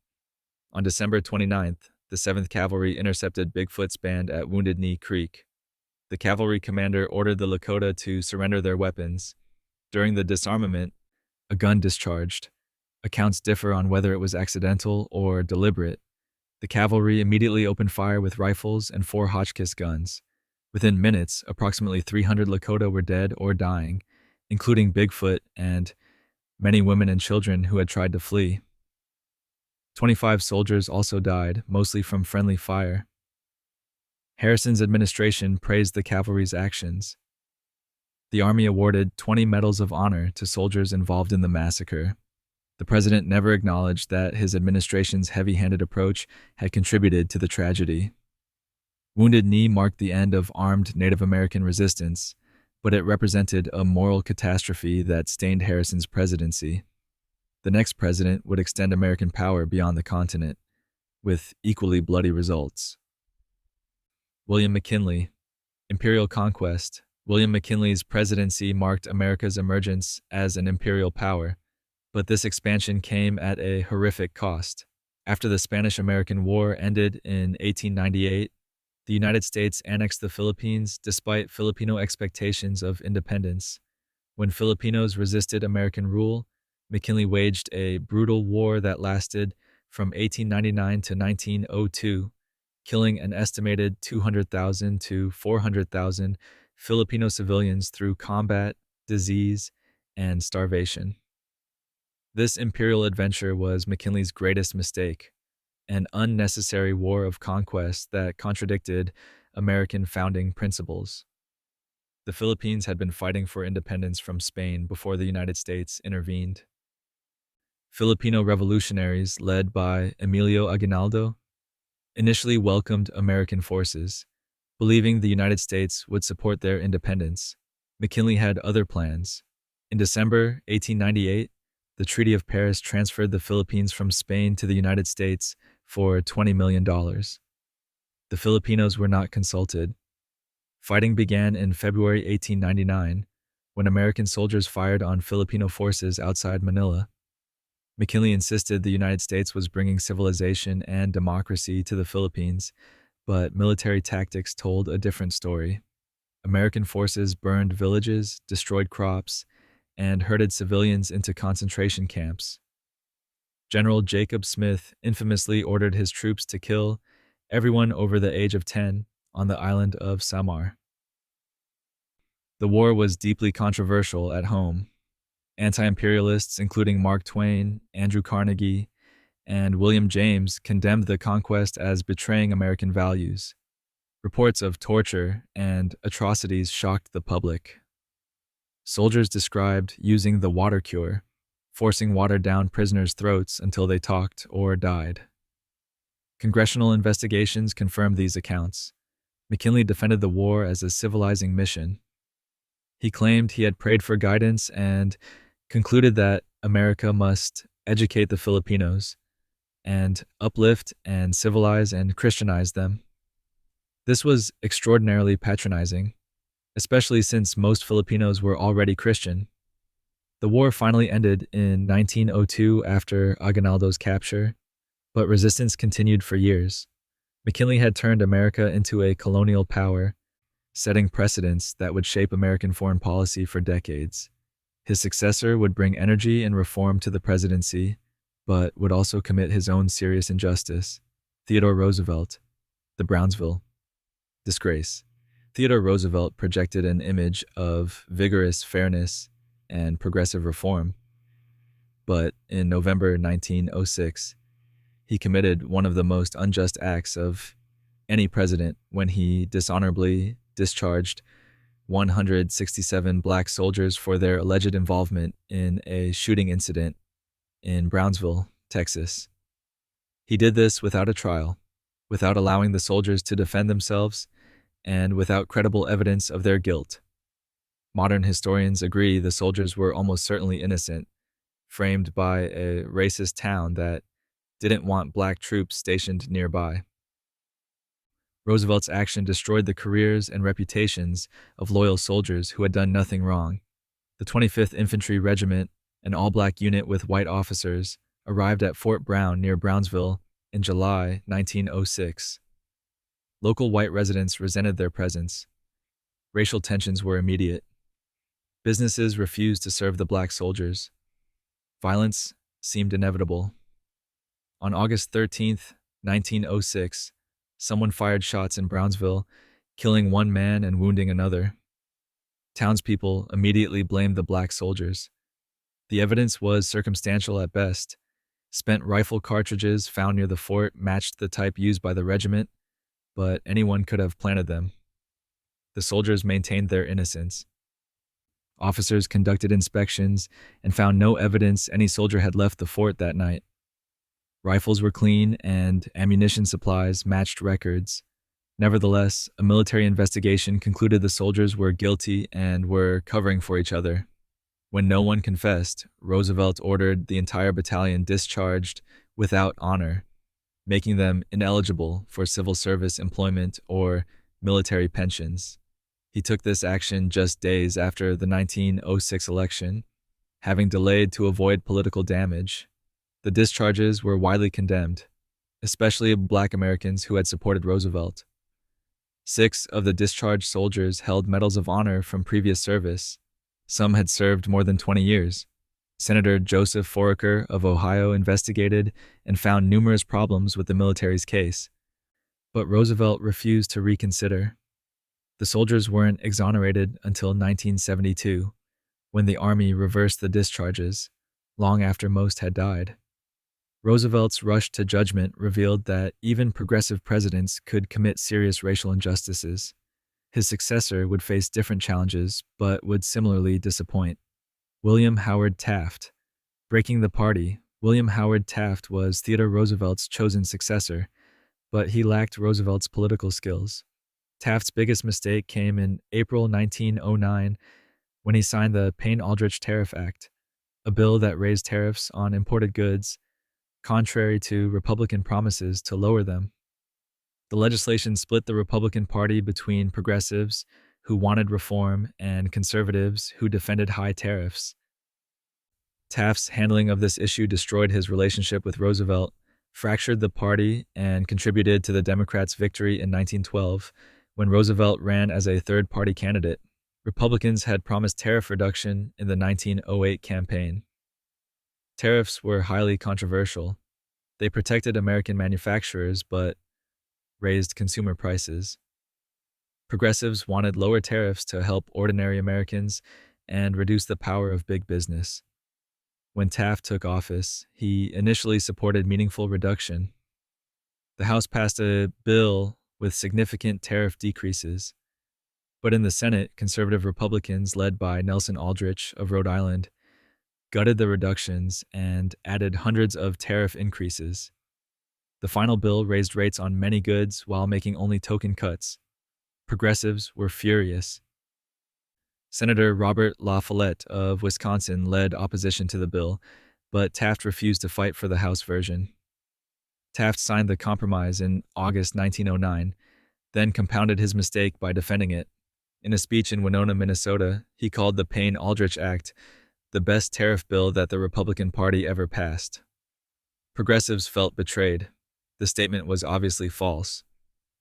On December 29th, the 7th Cavalry intercepted Bigfoot's band at Wounded Knee Creek. The cavalry commander ordered the Lakota to surrender their weapons. During the disarmament, a gun discharged. Accounts differ on whether it was accidental or deliberate. The cavalry immediately opened fire with rifles and 4 Hotchkiss guns. Within minutes, approximately 300 Lakota were dead or dying, including Bigfoot and many women and children who had tried to flee. 25 soldiers also died, mostly from friendly fire. Harrison's administration praised the cavalry's actions. The Army awarded 20 medals of honor to soldiers involved in the massacre. The president never acknowledged that his administration's heavy-handed approach had contributed to the tragedy. Wounded Knee marked the end of armed Native American resistance, but it represented a moral catastrophe that stained Harrison's presidency. The next president would extend American power beyond the continent, with equally bloody results. William McKinley, Imperial Conquest. William McKinley's presidency marked America's emergence as an imperial power, but this expansion came at a horrific cost. After the Spanish-American War ended in 1898, the United States annexed the Philippines despite Filipino expectations of independence. When Filipinos resisted American rule, McKinley waged a brutal war that lasted from 1899 to 1902, killing an estimated 200,000 to 400,000 Filipino civilians through combat, disease, and starvation. This imperial adventure was McKinley's greatest mistake, an unnecessary war of conquest that contradicted American founding principles. The Philippines had been fighting for independence from Spain before the United States intervened. Filipino revolutionaries, led by Emilio Aguinaldo, initially welcomed American forces, believing the United States would support their independence. McKinley had other plans. In December 1898, the Treaty of Paris transferred the Philippines from Spain to the United States for $20 million. The Filipinos were not consulted. Fighting began in February 1899, when American soldiers fired on Filipino forces outside Manila. McKinley insisted the United States was bringing civilization and democracy to the Philippines, but military tactics told a different story. American forces burned villages, destroyed crops, and herded civilians into concentration camps. General Jacob Smith infamously ordered his troops to kill everyone over the age of 10 on the island of Samar. The war was deeply controversial at home. Anti-imperialists, including Mark Twain, Andrew Carnegie, and William James, condemned the conquest as betraying American values. Reports of torture and atrocities shocked the public. Soldiers described using the water cure, forcing water down prisoners' throats until they talked or died. Congressional investigations confirmed these accounts. McKinley defended the war as a civilizing mission. He claimed he had prayed for guidance and concluded that America must educate the Filipinos and uplift and civilize and Christianize them. This was extraordinarily patronizing, especially since most Filipinos were already Christian. The war finally ended in 1902 after Aguinaldo's capture, but resistance continued for years. McKinley had turned America into a colonial power, setting precedents that would shape American foreign policy for decades. His successor would bring energy and reform to the presidency, but would also commit his own serious injustice. Theodore Roosevelt, the Brownsville disgrace. Theodore Roosevelt projected an image of vigorous fairness and progressive reform, but in November 1906, he committed one of the most unjust acts of any president when he dishonorably discharged 167 black soldiers for their alleged involvement in a shooting incident in Brownsville, Texas. He did this without a trial, without allowing the soldiers to defend themselves, and without credible evidence of their guilt. Modern historians agree the soldiers were almost certainly innocent, framed by a racist town that didn't want black troops stationed nearby. Roosevelt's action destroyed the careers and reputations of loyal soldiers who had done nothing wrong. The 25th Infantry Regiment, an all-black unit with white officers, arrived at Fort Brown near Brownsville in July 1906. Local white residents resented their presence. Racial tensions were immediate. Businesses refused to serve the black soldiers. Violence seemed inevitable. On August 13, 1906, someone fired shots in Brownsville, killing one man and wounding another. Townspeople immediately blamed the black soldiers. The evidence was circumstantial at best. Spent rifle cartridges found near the fort matched the type used by the regiment, but anyone could have planted them. The soldiers maintained their innocence. Officers conducted inspections and found no evidence any soldier had left the fort that night. Rifles were clean and ammunition supplies matched records. Nevertheless, a military investigation concluded the soldiers were guilty and were covering for each other. When no one confessed, Roosevelt ordered the entire battalion discharged without honor, making them ineligible for civil service employment or military pensions. He took this action just days after the 1906 election, having delayed to avoid political damage. The discharges were widely condemned, especially black Americans who had supported Roosevelt. 6 of the discharged soldiers held medals of honor from previous service. Some had served more than 20 years. Senator Joseph Foraker of Ohio investigated and found numerous problems with the military's case, but Roosevelt refused to reconsider. The soldiers weren't exonerated until 1972, when the Army reversed the discharges, long after most had died. Roosevelt's rush to judgment revealed that even progressive presidents could commit serious racial injustices. His successor would face different challenges, but would similarly disappoint. William Howard Taft. Breaking the party, William Howard Taft was Theodore Roosevelt's chosen successor, but he lacked Roosevelt's political skills. Taft's biggest mistake came in April 1909 when he signed the Payne-Aldrich Tariff Act, a bill that raised tariffs on imported goods, contrary to Republican promises to lower them. The legislation split the Republican Party between progressives who wanted reform and conservatives who defended high tariffs. Taft's handling of this issue destroyed his relationship with Roosevelt, fractured the party, and contributed to the Democrats' victory in 1912 when Roosevelt ran as a third-party candidate. Republicans had promised tariff reduction in the 1908 campaign. Tariffs were highly controversial. They protected American manufacturers but raised consumer prices. Progressives wanted lower tariffs to help ordinary Americans and reduce the power of big business. When Taft took office, he initially supported meaningful reduction. The House passed a bill with significant tariff decreases, but in the Senate, conservative Republicans led by Nelson Aldrich of Rhode Island gutted the reductions and added hundreds of tariff increases. The final bill raised rates on many goods while making only token cuts. Progressives were furious. Senator Robert La Follette of Wisconsin led opposition to the bill, but Taft refused to fight for the House version. Taft signed the compromise in August 1909, then compounded his mistake by defending it. In a speech in Winona, Minnesota, he called the Payne-Aldrich Act the best tariff bill that the Republican Party ever passed. Progressives felt betrayed. The statement was obviously false.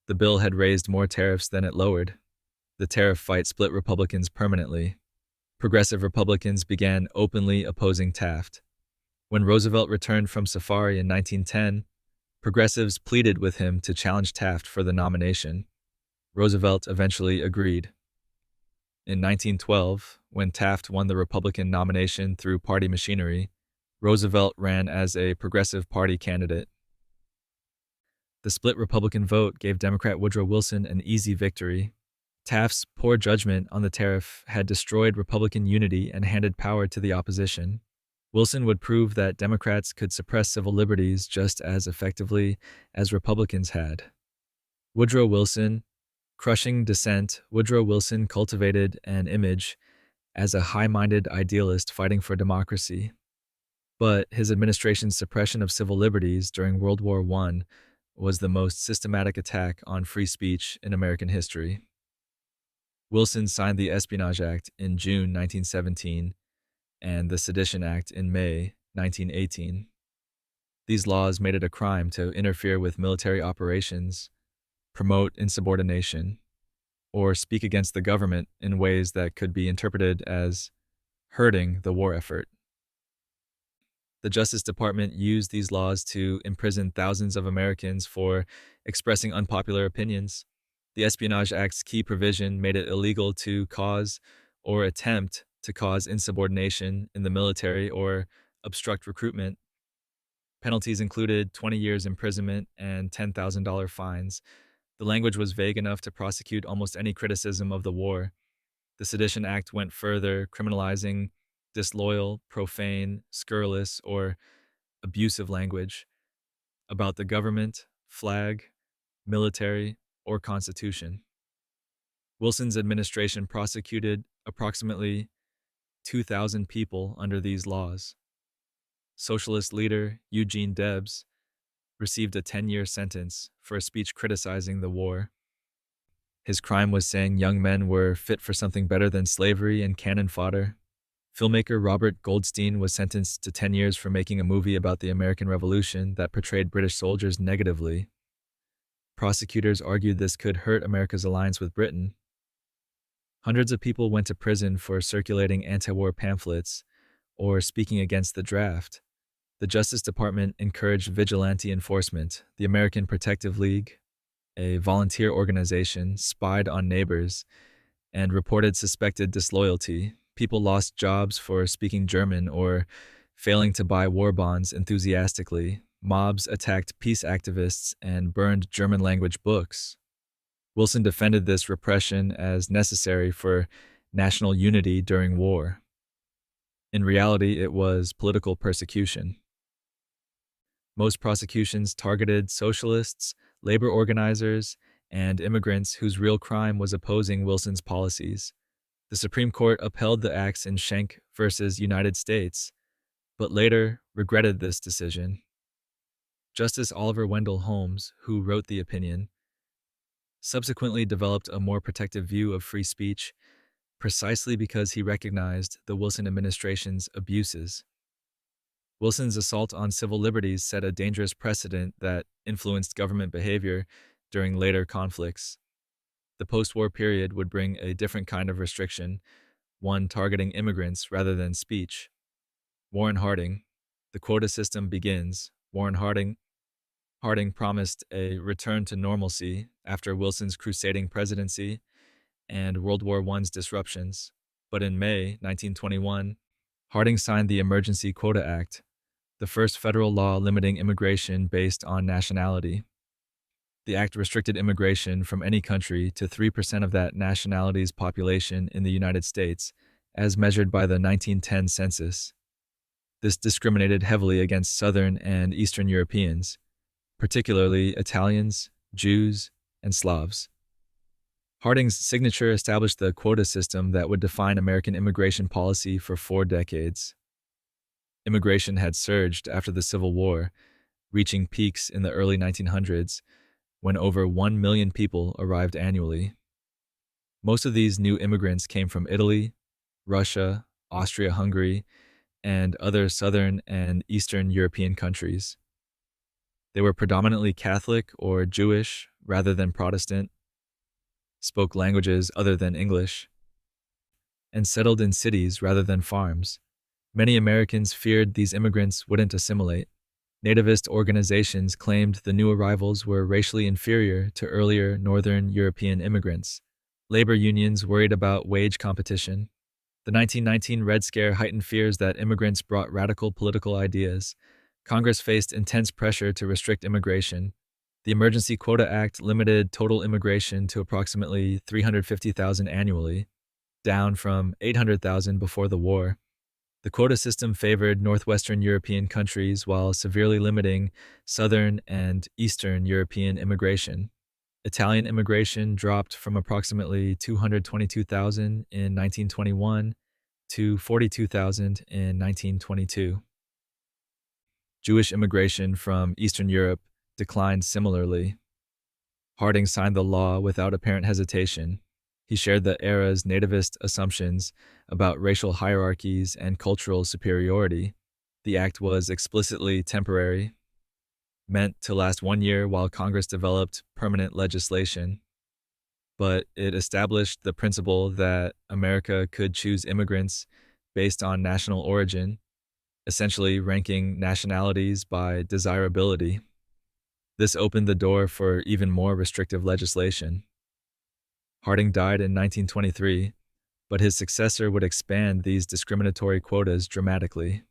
The bill had raised more tariffs than it lowered. The tariff fight split Republicans permanently. Progressive Republicans began openly opposing Taft. When Roosevelt returned from safari in 1910, progressives pleaded with him to challenge Taft for the nomination. Roosevelt eventually agreed. In 1912, when Taft won the Republican nomination through party machinery, Roosevelt ran as a Progressive Party candidate. The split Republican vote gave Democrat Woodrow Wilson an easy victory. Taft's poor judgment on the tariff had destroyed Republican unity and handed power to the opposition. Wilson would prove that Democrats could suppress civil liberties just as effectively as Republicans had. Woodrow Wilson, crushing dissent, Woodrow Wilson cultivated an image as a high-minded idealist fighting for democracy. But his administration's suppression of civil liberties during World War I was the most systematic attack on free speech in American history. Wilson signed the Espionage Act in June 1917 and the Sedition Act in May 1918. These laws made it a crime to interfere with military operations, promote insubordination, or speak against the government in ways that could be interpreted as hurting the war effort. The Justice Department used these laws to imprison thousands of Americans for expressing unpopular opinions. The Espionage Act's key provision made it illegal to cause or attempt to cause insubordination in the military or obstruct recruitment. Penalties included 20 years imprisonment and $10,000 fines. The language was vague enough to prosecute almost any criticism of the war. The Sedition Act went further, criminalizing disloyal, profane, scurrilous, or abusive language about the government, flag, military, or Constitution. Wilson's administration prosecuted approximately 2,000 people under these laws. Socialist leader Eugene Debs received a 10-year sentence for a speech criticizing the war. His crime was saying young men were fit for something better than slavery and cannon fodder. Filmmaker Robert Goldstein was sentenced to 10 years for making a movie about the American Revolution that portrayed British soldiers negatively. Prosecutors argued this could hurt America's alliance with Britain. Hundreds of people went to prison for circulating anti-war pamphlets or speaking against the draft. The Justice Department encouraged vigilante enforcement. The American Protective League, a volunteer organization, spied on neighbors and reported suspected disloyalty. People lost jobs for speaking German or failing to buy war bonds enthusiastically. Mobs attacked peace activists and burned German-language books. Wilson defended this repression as necessary for national unity during war. In reality, it was political persecution. Most prosecutions targeted socialists, labor organizers, and immigrants whose real crime was opposing Wilson's policies. The Supreme Court upheld the acts in Schenck versus United States, but later regretted this decision. Justice Oliver Wendell Holmes, who wrote the opinion, subsequently developed a more protective view of free speech precisely because he recognized the Wilson administration's abuses. Wilson's assault on civil liberties set a dangerous precedent that influenced government behavior during later conflicts. The post-war period would bring a different kind of restriction, one targeting immigrants rather than speech. Warren Harding, the quota system begins. Warren Harding promised a return to normalcy after Wilson's crusading presidency and World War I's disruptions. But in May 1921, Harding signed the Emergency Quota Act, the first federal law limiting immigration based on nationality. The act restricted immigration from any country to 3% of that nationality's population in the United States, as measured by the 1910 census. This discriminated heavily against Southern and Eastern Europeans, particularly Italians, Jews, and Slavs. Harding's signature established the quota system that would define American immigration policy for 4 decades. Immigration had surged after the Civil War, reaching peaks in the early 1900s, when over 1 million people arrived annually. Most of these new immigrants came from Italy, Russia, Austria-Hungary, and other Southern and Eastern European countries. They were predominantly Catholic or Jewish rather than Protestant, spoke languages other than English, and settled in cities rather than farms. Many Americans feared these immigrants wouldn't assimilate. Nativist organizations claimed the new arrivals were racially inferior to earlier Northern European immigrants. Labor unions worried about wage competition. The 1919 Red Scare heightened fears that immigrants brought radical political ideas. Congress faced intense pressure to restrict immigration. The Emergency Quota Act limited total immigration to approximately 350,000 annually, down from 800,000 before the war. The quota system favored Northwestern European countries while severely limiting Southern and Eastern European immigration. Italian immigration dropped from approximately 222,000 in 1921 to 42,000 in 1922. Jewish immigration from Eastern Europe declined similarly. Harding signed the law without apparent hesitation. He shared the era's nativist assumptions about racial hierarchies and cultural superiority. The act was explicitly temporary, meant to last 1 year while Congress developed permanent legislation. But it established the principle that America could choose immigrants based on national origin, essentially ranking nationalities by desirability. This opened the door for even more restrictive legislation. Harding died in 1923, but his successor would expand these discriminatory quotas dramatically.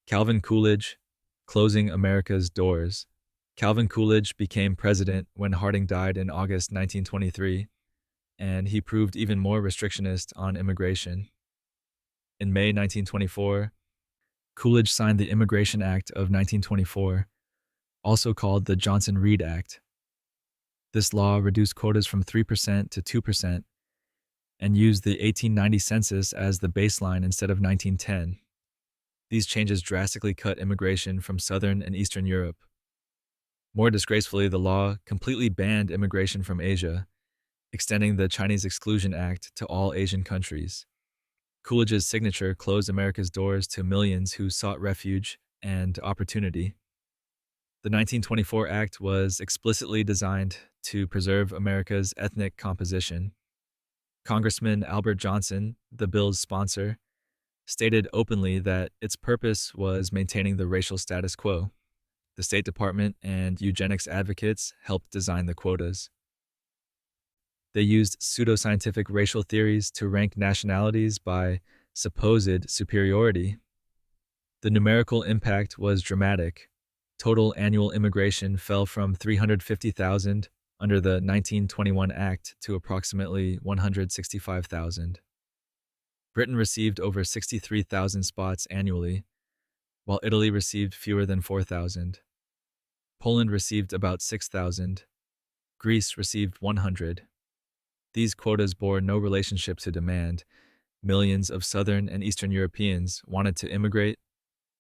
Calvin Coolidge, closing America's doors. Calvin Coolidge became president when Harding died in August 1923, and he proved even more restrictionist on immigration. In May 1924, Coolidge signed the Immigration Act of 1924, also called the Johnson-Reed Act. This law reduced quotas from 3% to 2% and used the 1890 census as the baseline instead of 1910. These changes drastically cut immigration from Southern and Eastern Europe. More disgracefully, the law completely banned immigration from Asia, extending the Chinese Exclusion Act to all Asian countries. Coolidge's signature closed America's doors to millions who sought refuge and opportunity. The 1924 Act was explicitly designed to preserve America's ethnic composition. Congressman Albert Johnson, the bill's sponsor, stated openly that its purpose was maintaining the racial status quo. The State Department and eugenics advocates helped design the quotas. They used pseudoscientific racial theories to rank nationalities by supposed superiority. The numerical impact was dramatic. Total annual immigration fell from 350,000 under the 1921 Act to approximately 165,000. Britain received over 63,000 spots annually, while Italy received fewer than 4,000. Poland received about 6,000. Greece received 100. These quotas bore no relationship to demand. Millions of Southern and Eastern Europeans wanted to immigrate,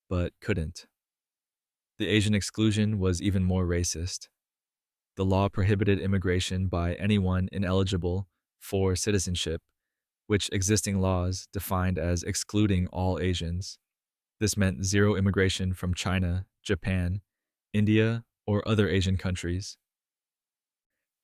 but couldn't. The Asian exclusion was even more racist. The law prohibited immigration by anyone ineligible for citizenship, which existing laws defined as excluding all Asians. This meant zero immigration from China, Japan, India, or other Asian countries.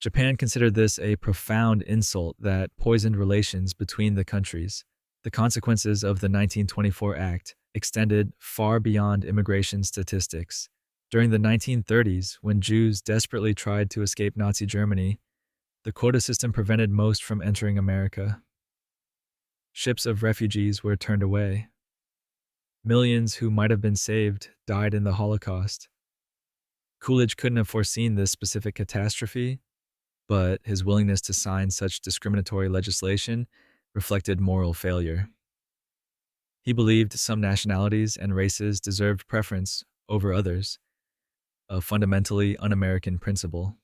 Japan considered this a profound insult that poisoned relations between the countries. The consequences of the 1924 Act extended far beyond immigration statistics. During the 1930s, when Jews desperately tried to escape Nazi Germany, the quota system prevented most from entering America. Ships of refugees were turned away. Millions who might have been saved died in the Holocaust. Coolidge couldn't have foreseen this specific catastrophe, but his willingness to sign such discriminatory legislation reflected moral failure. He believed some nationalities and races deserved preference over others, a fundamentally un-American principle.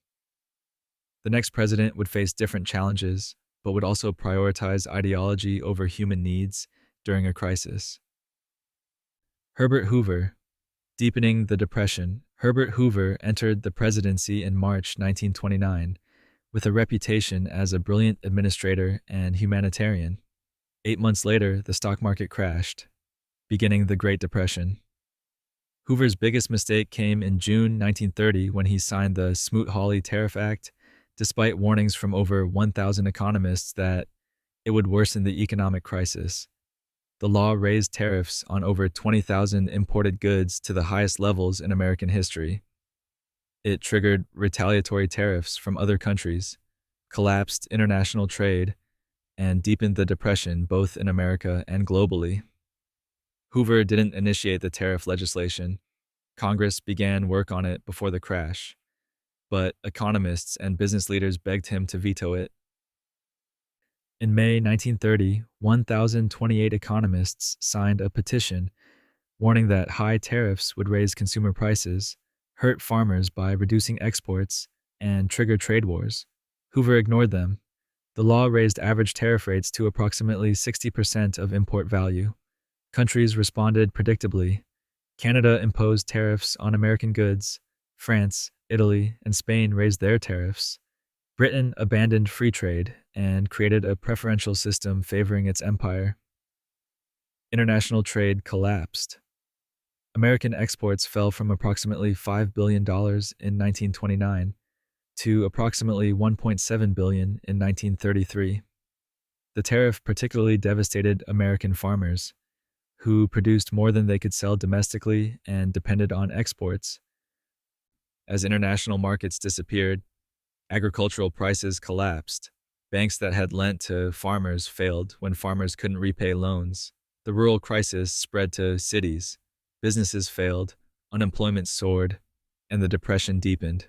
The next president would face different challenges, but would also prioritize ideology over human needs during a crisis. Herbert Hoover. Deepening the Depression. Herbert Hoover entered the presidency in March 1929 with a reputation as a brilliant administrator and humanitarian. 8 months later, the stock market crashed, beginning the Great Depression. Hoover's biggest mistake came in June 1930 when he signed the Smoot-Hawley Tariff Act, despite warnings from over 1,000 economists that it would worsen the economic crisis. The law raised tariffs on over 20,000 imported goods to the highest levels in American history. It triggered retaliatory tariffs from other countries, collapsed international trade, and deepened the depression both in America and globally. Hoover didn't initiate the tariff legislation. Congress began work on it before the crash, but economists and business leaders begged him to veto it. In May 1930, 1,028 economists signed a petition warning that high tariffs would raise consumer prices, hurt farmers by reducing exports, and trigger trade wars. Hoover ignored them. The law raised average tariff rates to approximately 60% of import value. Countries responded predictably. Canada imposed tariffs on American goods. France, Italy, and Spain raised their tariffs. Britain abandoned free trade and created a preferential system favoring its empire. International trade collapsed. American exports fell from approximately $5 billion in 1929 to approximately $1.7 billion in 1933. The tariff particularly devastated American farmers, who produced more than they could sell domestically and depended on exports. As international markets disappeared, agricultural prices collapsed. Banks that had lent to farmers failed when farmers couldn't repay loans. The rural crisis spread to cities. Businesses failed, unemployment soared, and the depression deepened.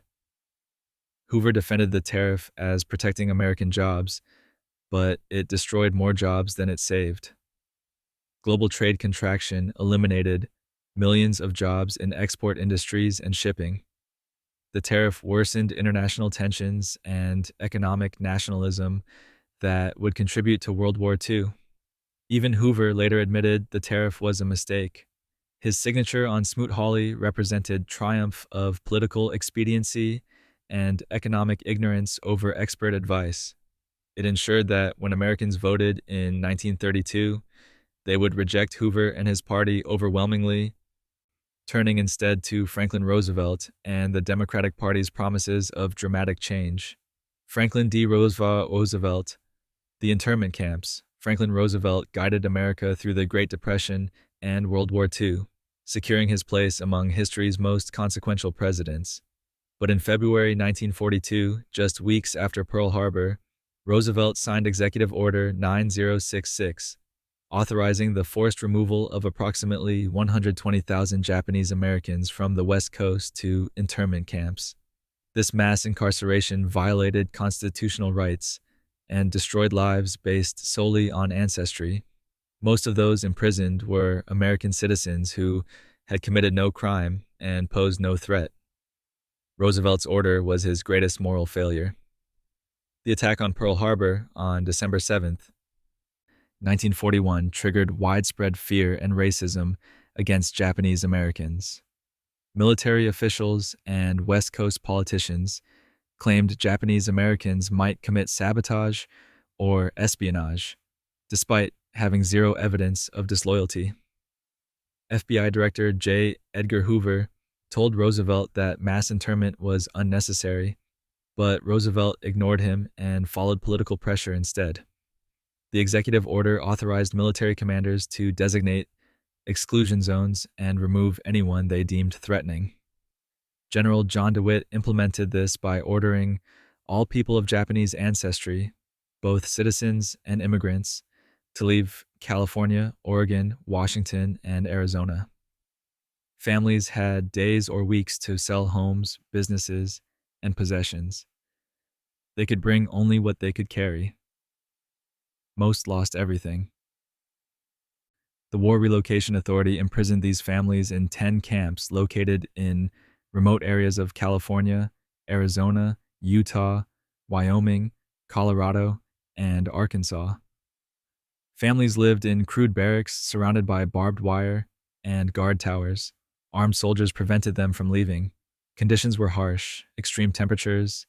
Hoover defended the tariff as protecting American jobs, but it destroyed more jobs than it saved. Global trade contraction eliminated millions of jobs in export industries and shipping. The tariff worsened international tensions and economic nationalism that would contribute to World War II. Even Hoover later admitted the tariff was a mistake. His signature on Smoot-Hawley represented triumph of political expediency and economic ignorance over expert advice. It ensured that when Americans voted in 1932, they would reject Hoover and his party overwhelmingly, turning instead to Franklin Roosevelt and the Democratic Party's promises of dramatic change. Franklin D. Roosevelt, the internment camps. Franklin Roosevelt guided America through the Great Depression and World War II, securing his place among history's most consequential presidents. But in February 1942, just weeks after Pearl Harbor, Roosevelt signed Executive Order 9066, authorizing the forced removal of approximately 120,000 Japanese Americans from the West Coast to internment camps. This mass incarceration violated constitutional rights and destroyed lives based solely on ancestry. Most of those imprisoned were American citizens who had committed no crime and posed no threat. Roosevelt's order was his greatest moral failure. The attack on Pearl Harbor on December 7th, 1941, triggered widespread fear and racism against Japanese Americans. Military officials and West Coast politicians claimed Japanese Americans might commit sabotage or espionage, despite having zero evidence of disloyalty. FBI Director J. Edgar Hoover told Roosevelt that mass internment was unnecessary, but Roosevelt ignored him and followed political pressure instead. The executive order authorized military commanders to designate exclusion zones and remove anyone they deemed threatening. General John DeWitt implemented this by ordering all people of Japanese ancestry, both citizens and immigrants, to leave California, Oregon, Washington, and Arizona. Families had days or weeks to sell homes, businesses, and possessions. They could bring only what they could carry. Most lost everything. The War Relocation Authority imprisoned these families in 10 camps located in remote areas of California, Arizona, Utah, Wyoming, Colorado, and Arkansas. Families lived in crude barracks surrounded by barbed wire and guard towers. Armed soldiers prevented them from leaving. Conditions were harsh: extreme temperatures,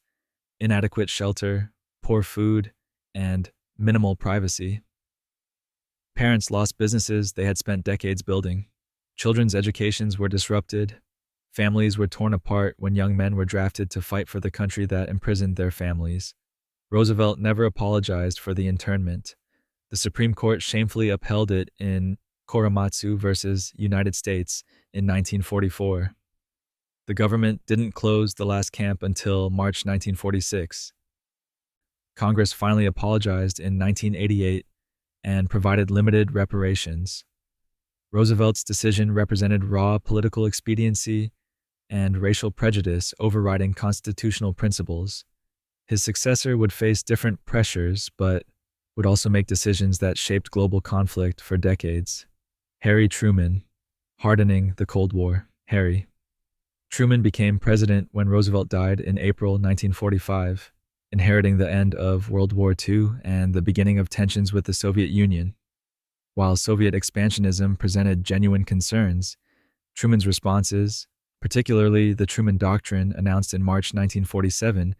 inadequate shelter, poor food, and minimal privacy. Parents lost businesses they had spent decades building. Children's educations were disrupted. Families were torn apart when young men were drafted to fight for the country that imprisoned their families. Roosevelt never apologized for the internment. The Supreme Court shamefully upheld it in Korematsu versus United States in 1944. The government didn't close the last camp until March 1946. Congress finally apologized in 1988 and provided limited reparations. Roosevelt's decision represented raw political expediency and racial prejudice overriding constitutional principles. His successor would face different pressures, but would also make decisions that shaped global conflict for decades. Harry Truman, hardening the Cold War. Harry Truman became president when Roosevelt died in April 1945, inheriting the end of World War II and the beginning of tensions with the Soviet Union. While Soviet expansionism presented genuine concerns, Truman's responses, particularly the Truman Doctrine announced in March 1947,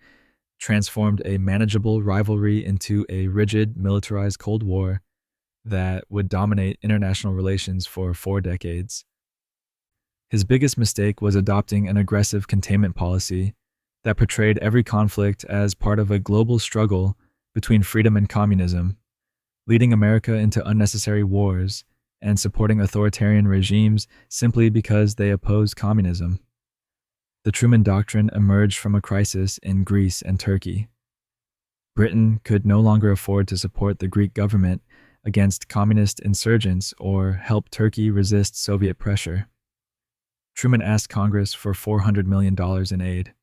transformed a manageable rivalry into a rigid, militarized Cold War that would dominate international relations for 4 decades. His biggest mistake was adopting an aggressive containment policy that portrayed every conflict as part of a global struggle between freedom and communism, leading America into unnecessary wars and supporting authoritarian regimes simply because they opposed communism. The Truman Doctrine emerged from a crisis in Greece and Turkey. Britain could no longer afford to support the Greek government against communist insurgents or help Turkey resist Soviet pressure. Truman asked Congress for $400 million in aid.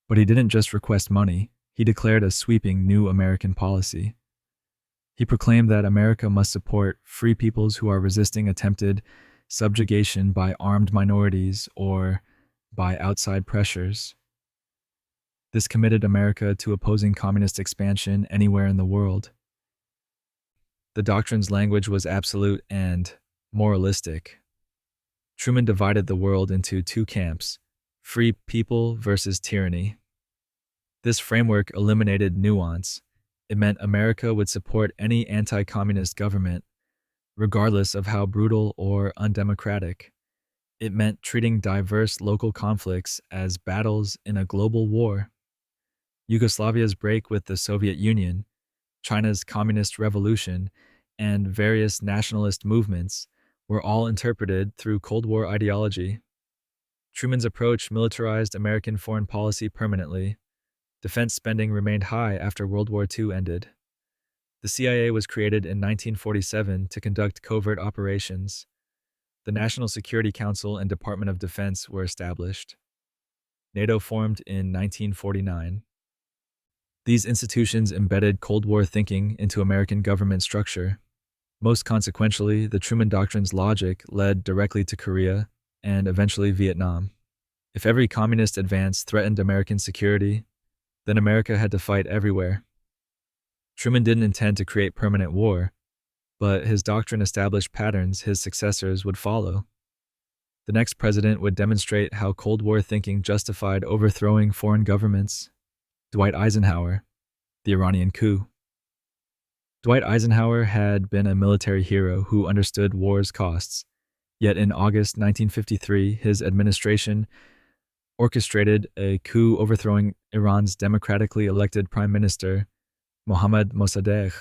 But he didn't just request money, he declared a sweeping new American policy. He proclaimed that America must support free peoples who are resisting attempted subjugation by armed minorities or by outside pressures. This committed America to opposing communist expansion anywhere in the world. The doctrine's language was absolute and moralistic. Truman divided the world into 2 camps: free people versus tyranny. This framework eliminated nuance. It meant America would support any anti-communist government, regardless of how brutal or undemocratic. It meant treating diverse local conflicts as battles in a global war. Yugoslavia's break with the Soviet Union, China's communist revolution, and various nationalist movements were all interpreted through Cold War ideology. Truman's approach militarized American foreign policy permanently. Defense spending remained high after World War II ended. The The CIA was created in 1947 to conduct covert operations. The National Security Council and Department of Defense were established. NATO formed in 1949. These institutions embedded Cold War thinking into American government structure. Most consequentially, the Truman Doctrine's logic led directly to Korea and eventually Vietnam. If every communist advance threatened American security, then America had to fight everywhere. Truman didn't intend to create permanent war, but his doctrine established patterns his successors would follow. The next president would demonstrate how Cold War thinking justified overthrowing foreign governments. Dwight Eisenhower, the Iranian coup. Dwight Eisenhower had been a military hero who understood war's costs, yet in August 1953, his administration orchestrated a coup overthrowing Iran's democratically elected prime minister, Mohammad Mossadegh.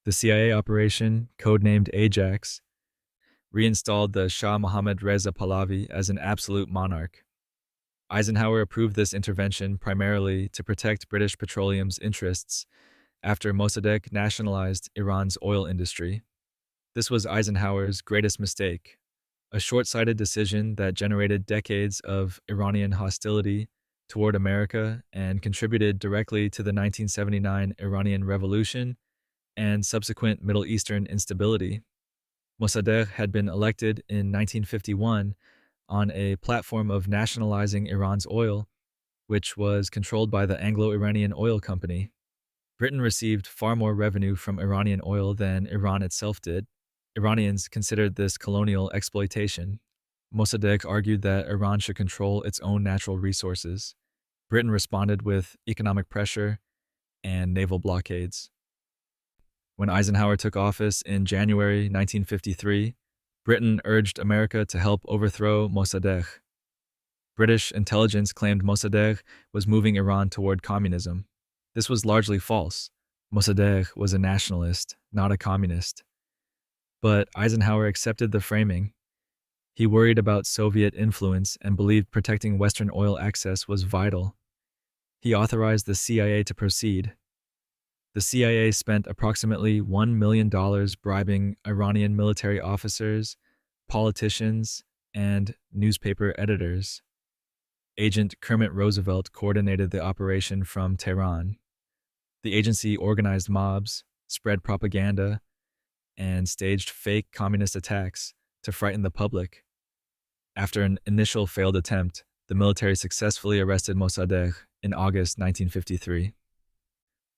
The CIA operation, codenamed Ajax, reinstalled the Shah Mohammad Reza Pahlavi as an absolute monarch. Eisenhower approved this intervention primarily to protect British Petroleum's interests after Mossadegh nationalized Iran's oil industry. This was Eisenhower's greatest mistake, a short-sighted decision that generated decades of Iranian hostility toward America and contributed directly to the 1979 Iranian Revolution and subsequent Middle Eastern instability. Mossadegh had been elected in 1951 on a platform of nationalizing Iran's oil, which was controlled by the Anglo-Iranian Oil Company. Britain received far more revenue from Iranian oil than Iran itself did. Iranians considered this colonial exploitation. Mossadegh argued that Iran should control its own natural resources. Britain responded with economic pressure and naval blockades. When Eisenhower took office in January 1953, Britain urged America to help overthrow Mossadegh. British intelligence claimed Mossadegh was moving Iran toward communism. This was largely false. Mossadegh was a nationalist, not a communist. But Eisenhower accepted the framing. He worried about Soviet influence and believed protecting Western oil access was vital. He authorized the CIA to proceed. The CIA spent approximately $1 million bribing Iranian military officers, politicians, and newspaper editors. Agent Kermit Roosevelt coordinated the operation from Tehran. The agency organized mobs, spread propaganda, and staged fake communist attacks to frighten the public. After an initial failed attempt, the military successfully arrested Mossadegh in August 1953.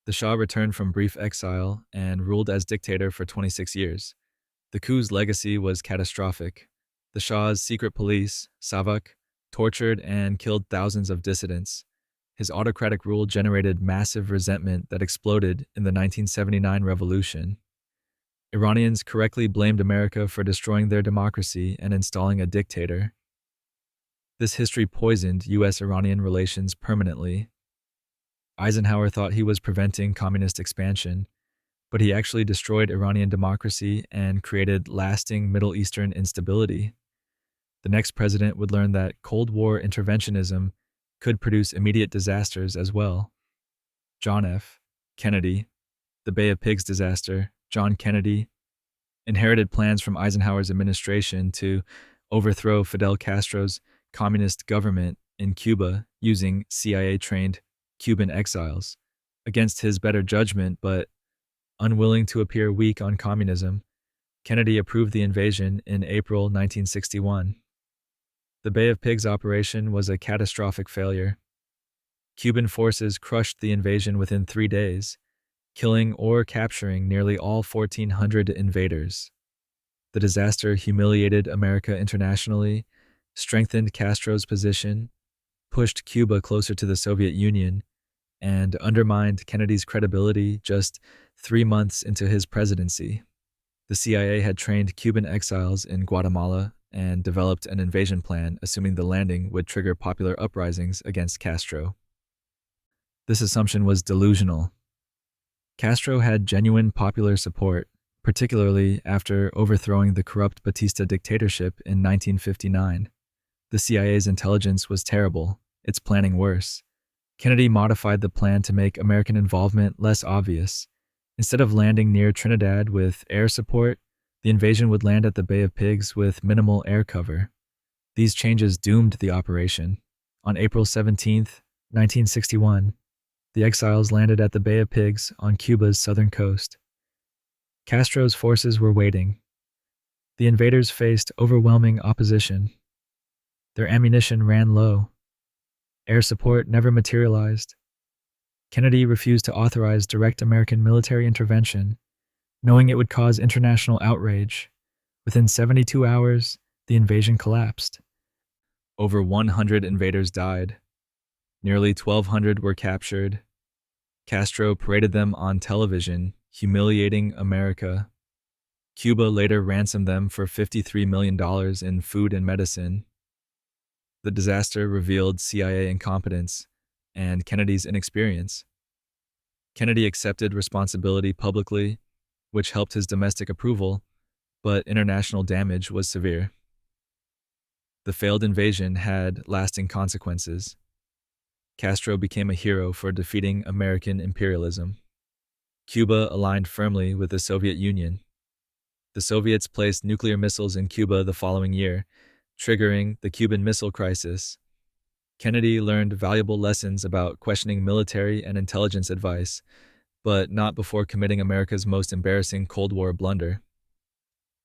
The Shah returned from brief exile and ruled as dictator for 26 years. The coup's legacy was catastrophic. The Shah's secret police, Savak, tortured and killed thousands of dissidents. His autocratic rule generated massive resentment that exploded in the 1979 revolution. Iranians correctly blamed America for destroying their democracy and installing a dictator. This history poisoned U.S.-Iranian relations permanently. Eisenhower thought he was preventing communist expansion, but he actually destroyed Iranian democracy and created lasting Middle Eastern instability. The next president would learn that Cold War interventionism could produce immediate disasters as well. John F. Kennedy, the Bay of Pigs disaster. John Kennedy inherited plans from Eisenhower's administration to overthrow Fidel Castro's communist government in Cuba using CIA-trained Cuban exiles. Against his better judgment, but unwilling to appear weak on communism, Kennedy approved the invasion in April 1961. The Bay of Pigs operation was a catastrophic failure. Cuban forces crushed the invasion within 3 days, killing or capturing nearly all 1,400 invaders. The disaster humiliated America internationally, strengthened Castro's position, pushed Cuba closer to the Soviet Union, and undermined Kennedy's credibility just 3 months into his presidency. The CIA had trained Cuban exiles in Guatemala and developed an invasion plan assuming the landing would trigger popular uprisings against Castro. This assumption was delusional. Castro had genuine popular support, particularly after overthrowing the corrupt Batista dictatorship in 1959. The CIA's intelligence was terrible, its planning worse. Kennedy modified the plan to make American involvement less obvious. Instead of landing near Trinidad with air support, the invasion would land at the Bay of Pigs with minimal air cover. These changes doomed the operation. On April 17, 1961, the exiles landed at the Bay of Pigs on Cuba's southern coast. Castro's forces were waiting. The invaders faced overwhelming opposition. Their ammunition ran low. Air support never materialized. Kennedy refused to authorize direct American military intervention, knowing it would cause international outrage. Within 72 hours, the invasion collapsed. Over 100 invaders died. Nearly 1,200 were captured. Castro paraded them on television, humiliating America. Cuba later ransomed them for $53 million in food and medicine. The disaster revealed CIA incompetence and Kennedy's inexperience. Kennedy accepted responsibility publicly, which helped his domestic approval, but international damage was severe. The failed invasion had lasting consequences. Castro became a hero for defeating American imperialism. Cuba aligned firmly with the Soviet Union. The Soviets placed nuclear missiles in Cuba the following year, triggering the Cuban Missile Crisis. Kennedy learned valuable lessons about questioning military and intelligence advice, but not before committing America's most embarrassing Cold War blunder.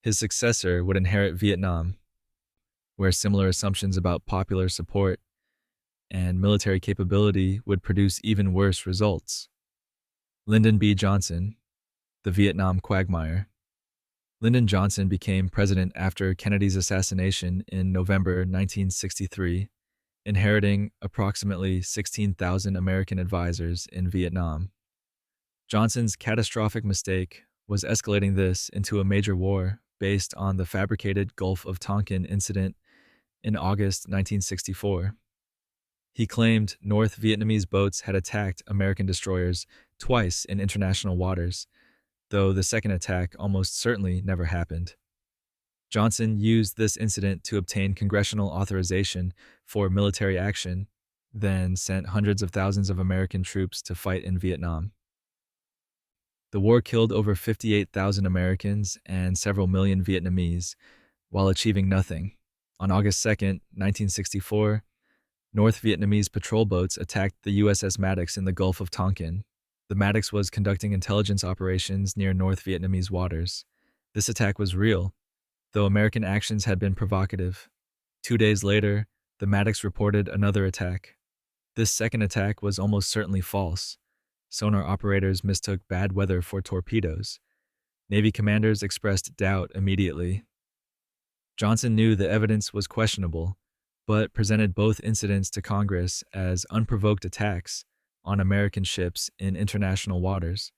His successor would inherit Vietnam, where similar assumptions about popular support and military capability would produce even worse results. Lyndon B. Johnson, the Vietnam quagmire. Lyndon Johnson became president after Kennedy's assassination in November 1963, inheriting approximately 16,000 American advisors in Vietnam. Johnson's catastrophic mistake was escalating this into a major war based on the fabricated Gulf of Tonkin incident in August 1964. He claimed North Vietnamese boats had attacked American destroyers twice in international waters, though the second attack almost certainly never happened. Johnson used this incident to obtain congressional authorization for military action, then sent hundreds of thousands of American troops to fight in Vietnam. The war killed over 58,000 Americans and several million Vietnamese, while achieving nothing. On August 2, 1964, North Vietnamese patrol boats attacked the USS Maddox in the Gulf of Tonkin. The Maddox was conducting intelligence operations near North Vietnamese waters. This attack was real, though American actions had been provocative. 2 days later, the Maddox reported another attack. This second attack was almost certainly false. Sonar operators mistook bad weather for torpedoes. Navy commanders expressed doubt immediately. Johnson knew the evidence was questionable, but presented both incidents to Congress as unprovoked attacks on American ships in international waters.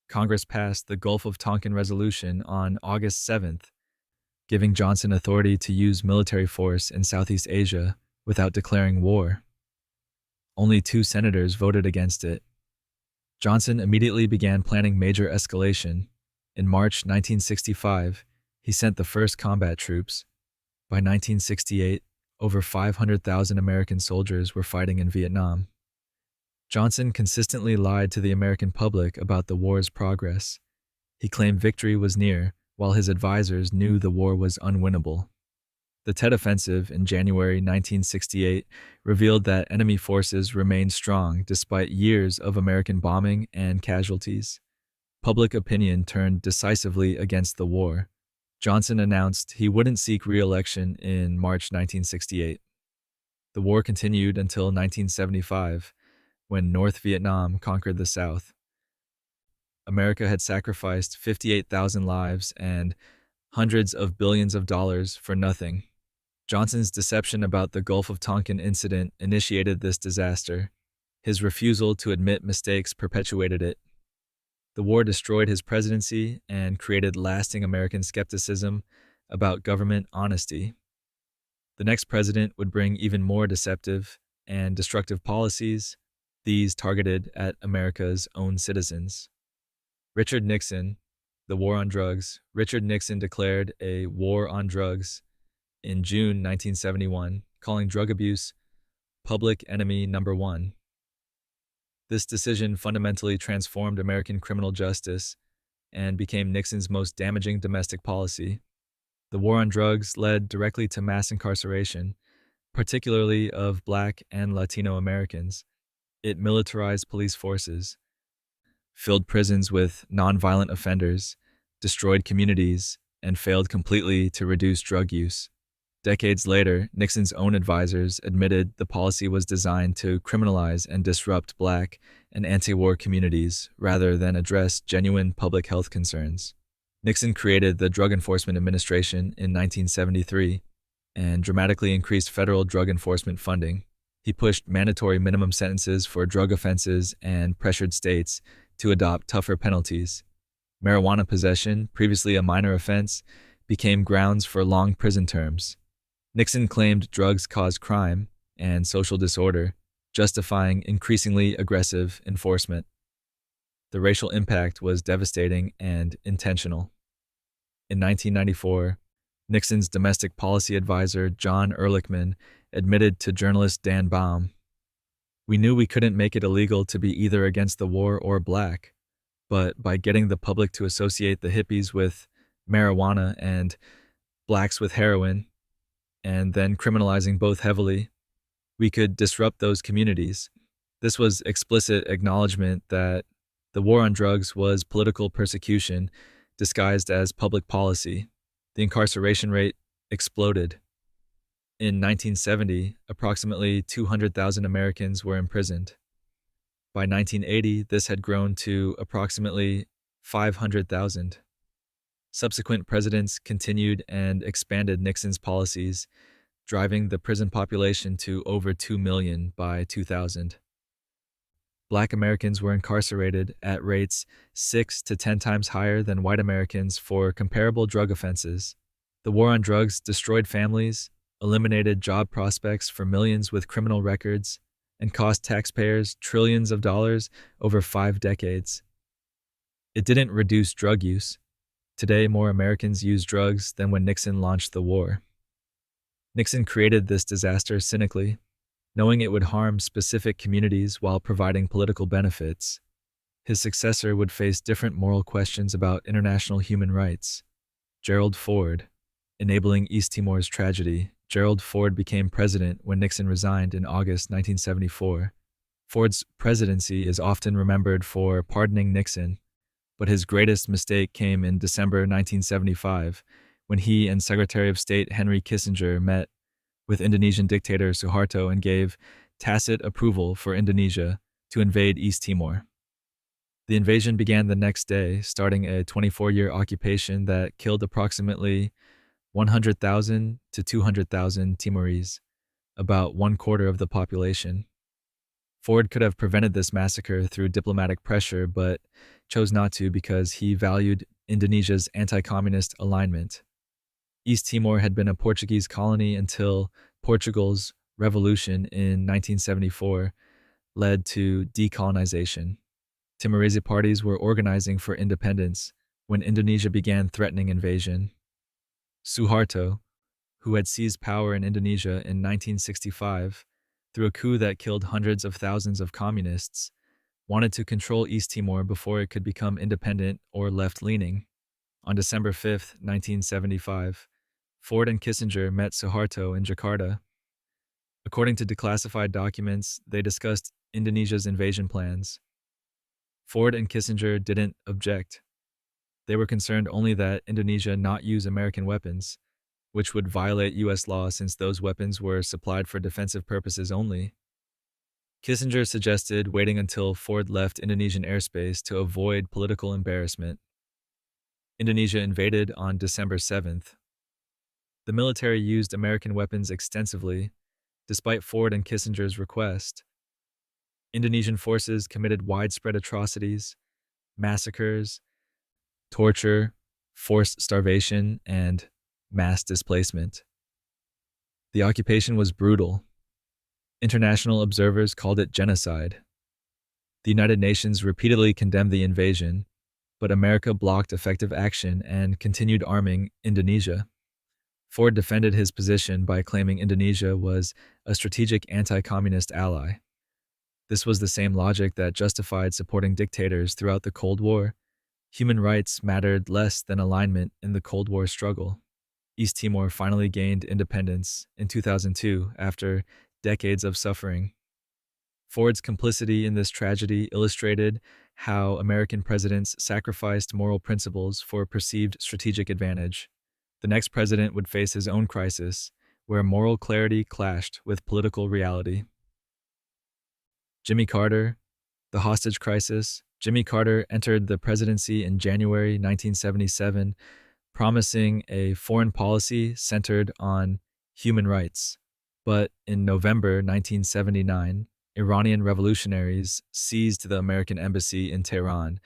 Congress passed the Gulf of Tonkin Resolution on August 7th, giving Johnson authority to use military force in Southeast Asia without declaring war. Only 2 senators voted against it. Johnson immediately began planning major escalation. In March 1965, he sent the first combat troops. By 1968, over 500,000 American soldiers were fighting in Vietnam. Johnson consistently lied to the American public about the war's progress. He claimed victory was near, while his advisors knew the war was unwinnable. The Tet Offensive in January 1968 revealed that enemy forces remained strong despite years of American bombing and casualties. Public opinion turned decisively against the war. Johnson announced he wouldn't seek re-election in March 1968. The war continued until 1975, when North Vietnam conquered the South. America had sacrificed 58,000 lives and hundreds of billions of dollars for nothing. Johnson's deception about the Gulf of Tonkin incident initiated this disaster. His refusal to admit mistakes perpetuated it. The war destroyed his presidency and created lasting American skepticism about government honesty. The next president would bring even more deceptive and destructive policies, these targeted at America's own citizens. Richard Nixon, the war on drugs. Richard Nixon declared a war on drugs in June 1971, calling drug abuse public enemy number one. This decision fundamentally transformed American criminal justice and became Nixon's most damaging domestic policy. The war on drugs led directly to mass incarceration, particularly of Black and Latino Americans. It militarized police forces, filled prisons with nonviolent offenders, destroyed communities, and failed completely to reduce drug use. Decades later, Nixon's own advisors admitted the policy was designed to criminalize and disrupt Black and anti-war communities rather than address genuine public health concerns. Nixon created the Drug Enforcement Administration in 1973 and dramatically increased federal drug enforcement funding. He pushed mandatory minimum sentences for drug offenses and pressured states to adopt tougher penalties. Marijuana possession, previously a minor offense, became grounds for long prison terms. Nixon claimed drugs caused crime and social disorder, justifying increasingly aggressive enforcement. The racial impact was devastating and intentional. In 1994, Nixon's domestic policy advisor, John Ehrlichman, admitted to journalist Dan Baum, "We knew we couldn't make it illegal to be either against the war or Black, but by getting the public to associate the hippies with marijuana and Blacks with heroin, and then criminalizing both heavily, we could disrupt those communities." This was explicit acknowledgement that the war on drugs was political persecution disguised as public policy. The incarceration rate exploded. In 1970, approximately 200,000 Americans were imprisoned. By 1980, this had grown to approximately 500,000. Subsequent presidents continued and expanded Nixon's policies, driving the prison population to over 2 million by 2000. Black Americans were incarcerated at rates 6 to 10 times higher than white Americans for comparable drug offenses. The war on drugs destroyed families, eliminated job prospects for millions with criminal records, and cost taxpayers trillions of dollars over 5 decades. It didn't reduce drug use. Today, more Americans use drugs than when Nixon launched the war. Nixon created this disaster cynically, knowing it would harm specific communities while providing political benefits. His successor would face different moral questions about international human rights. Gerald Ford, enabling East Timor's tragedy. Gerald Ford became president when Nixon resigned in August 1974. Ford's presidency is often remembered for pardoning Nixon, but his greatest mistake came in December 1975, when he and Secretary of State Henry Kissinger met with Indonesian dictator Suharto and gave tacit approval for Indonesia to invade East Timor. The invasion began the next day, starting a 24-year occupation that killed approximately 100,000 to 200,000 Timorese, about 1/4 of the population. Ford could have prevented this massacre through diplomatic pressure, but chose not to because he valued Indonesia's anti-communist alignment. East Timor had been a Portuguese colony until Portugal's revolution in 1974 led to decolonization. Timorese parties were organizing for independence when Indonesia began threatening invasion. Suharto, who had seized power in Indonesia in 1965 through a coup that killed hundreds of thousands of communists, wanted to control East Timor before it could become independent or left-leaning. On December 5, 1975, Ford and Kissinger met Suharto in Jakarta. According to declassified documents, they discussed Indonesia's invasion plans. Ford and Kissinger didn't object. They were concerned only that Indonesia not use American weapons, which would violate U.S. law since those weapons were supplied for defensive purposes only. Kissinger suggested waiting until Ford left Indonesian airspace to avoid political embarrassment. Indonesia invaded on December 7th. The military used American weapons extensively, despite Ford and Kissinger's request. Indonesian forces committed widespread atrocities, massacres, torture, forced starvation, and mass displacement. The occupation was brutal. International observers called it genocide. The United Nations repeatedly condemned the invasion, but America blocked effective action and continued arming Indonesia. Ford defended his position by claiming Indonesia was a strategic anti-communist ally. This was the same logic that justified supporting dictators throughout the Cold War. Human rights mattered less than alignment in the Cold War struggle. East Timor finally gained independence in 2002 after decades of suffering. Ford's complicity in this tragedy illustrated how American presidents sacrificed moral principles for perceived strategic advantage. The next president would face his own crisis, where moral clarity clashed with political reality. Jimmy Carter, the hostage crisis. Jimmy Carter entered the presidency in January 1977, promising a foreign policy centered on human rights. But in November 1979, Iranian revolutionaries seized the American embassy in Tehran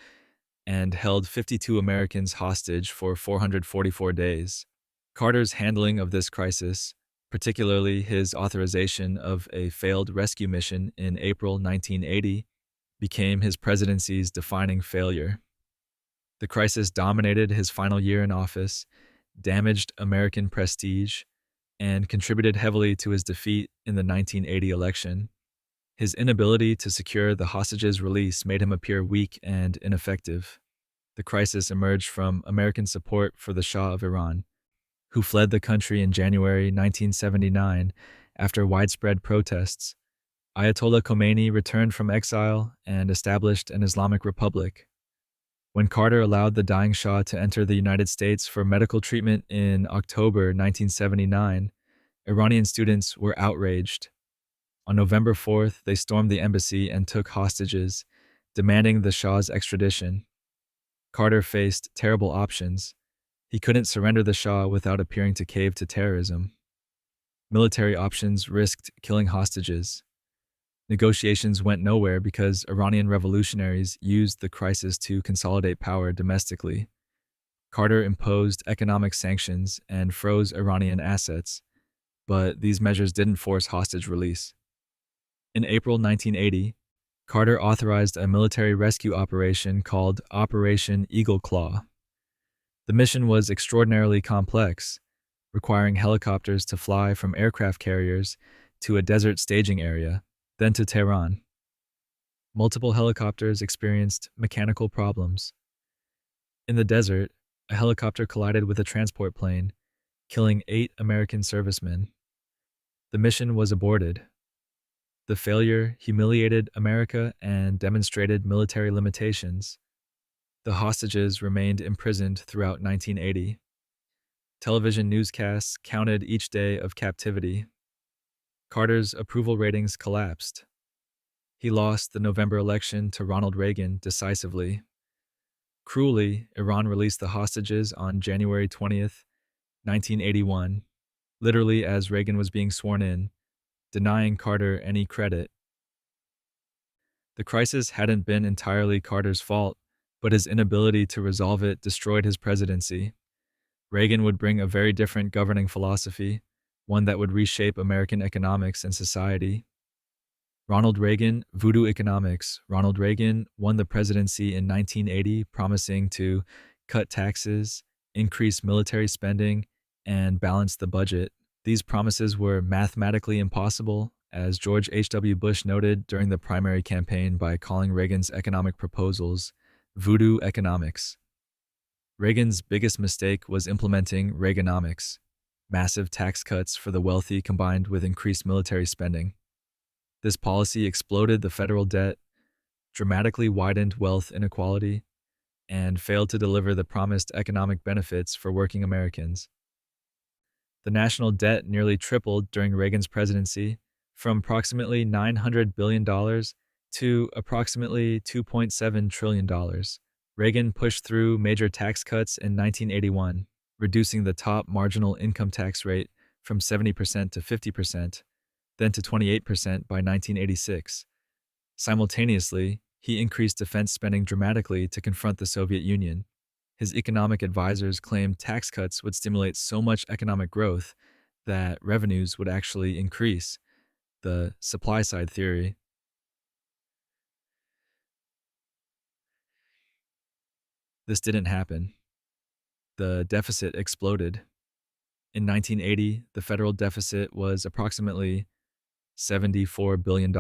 and held 52 Americans hostage for 444 days. Carter's handling of this crisis, particularly his authorization of a failed rescue mission in April 1980, became his presidency's defining failure. The crisis dominated his final year in office, damaged American prestige, and contributed heavily to his defeat in the 1980 election. His inability to secure the hostages' release made him appear weak and ineffective. The crisis emerged from American support for the Shah of Iran, who fled the country in January 1979 after widespread protests. Ayatollah Khomeini returned from exile and established an Islamic republic. When Carter allowed the dying Shah to enter the United States for medical treatment in October 1979, Iranian students were outraged. On November 4th, they stormed the embassy and took hostages, demanding the Shah's extradition. Carter faced terrible options. He couldn't surrender the Shah without appearing to cave to terrorism. Military options risked killing hostages. Negotiations went nowhere because Iranian revolutionaries used the crisis to consolidate power domestically. Carter imposed economic sanctions and froze Iranian assets, but these measures didn't force hostage release. In April 1980, Carter authorized a military rescue operation called Operation Eagle Claw. The mission was extraordinarily complex, requiring helicopters to fly from aircraft carriers to a desert staging area, then to Tehran. Multiple helicopters experienced mechanical problems. In the desert, a helicopter collided with a transport plane, killing 8 American servicemen. The mission was aborted. The failure humiliated America and demonstrated military limitations. The hostages remained imprisoned throughout 1980. Television newscasts counted each day of captivity. Carter's approval ratings collapsed. He lost the November election to Ronald Reagan decisively. Cruelly, Iran released the hostages on January 20th, 1981, literally as Reagan was being sworn in, denying Carter any credit. The crisis hadn't been entirely Carter's fault, but his inability to resolve it destroyed his presidency. Reagan would bring a very different governing philosophy, one that would reshape American economics and society. Ronald Reagan, voodoo economics. Ronald Reagan won the presidency in 1980, promising to cut taxes, increase military spending, and balance the budget. These promises were mathematically impossible, as George H.W. Bush noted during the primary campaign by calling Reagan's economic proposals voodoo economics. Reagan's biggest mistake was implementing Reaganomics, massive tax cuts for the wealthy combined with increased military spending. This policy exploded the federal debt, dramatically widened wealth inequality, and failed to deliver the promised economic benefits for working Americans. The national debt nearly tripled during Reagan's presidency, from approximately $900 billion to approximately $2.7 trillion. Reagan pushed through major tax cuts in 1981, reducing the top marginal income tax rate from 70% to 50%, then to 28% by 1986. Simultaneously, he increased defense spending dramatically to confront the Soviet Union. His economic advisors claimed tax cuts would stimulate so much economic growth that revenues would actually increase, the supply side theory. This didn't happen. The deficit exploded. In 1980, the federal deficit was approximately $74 billion.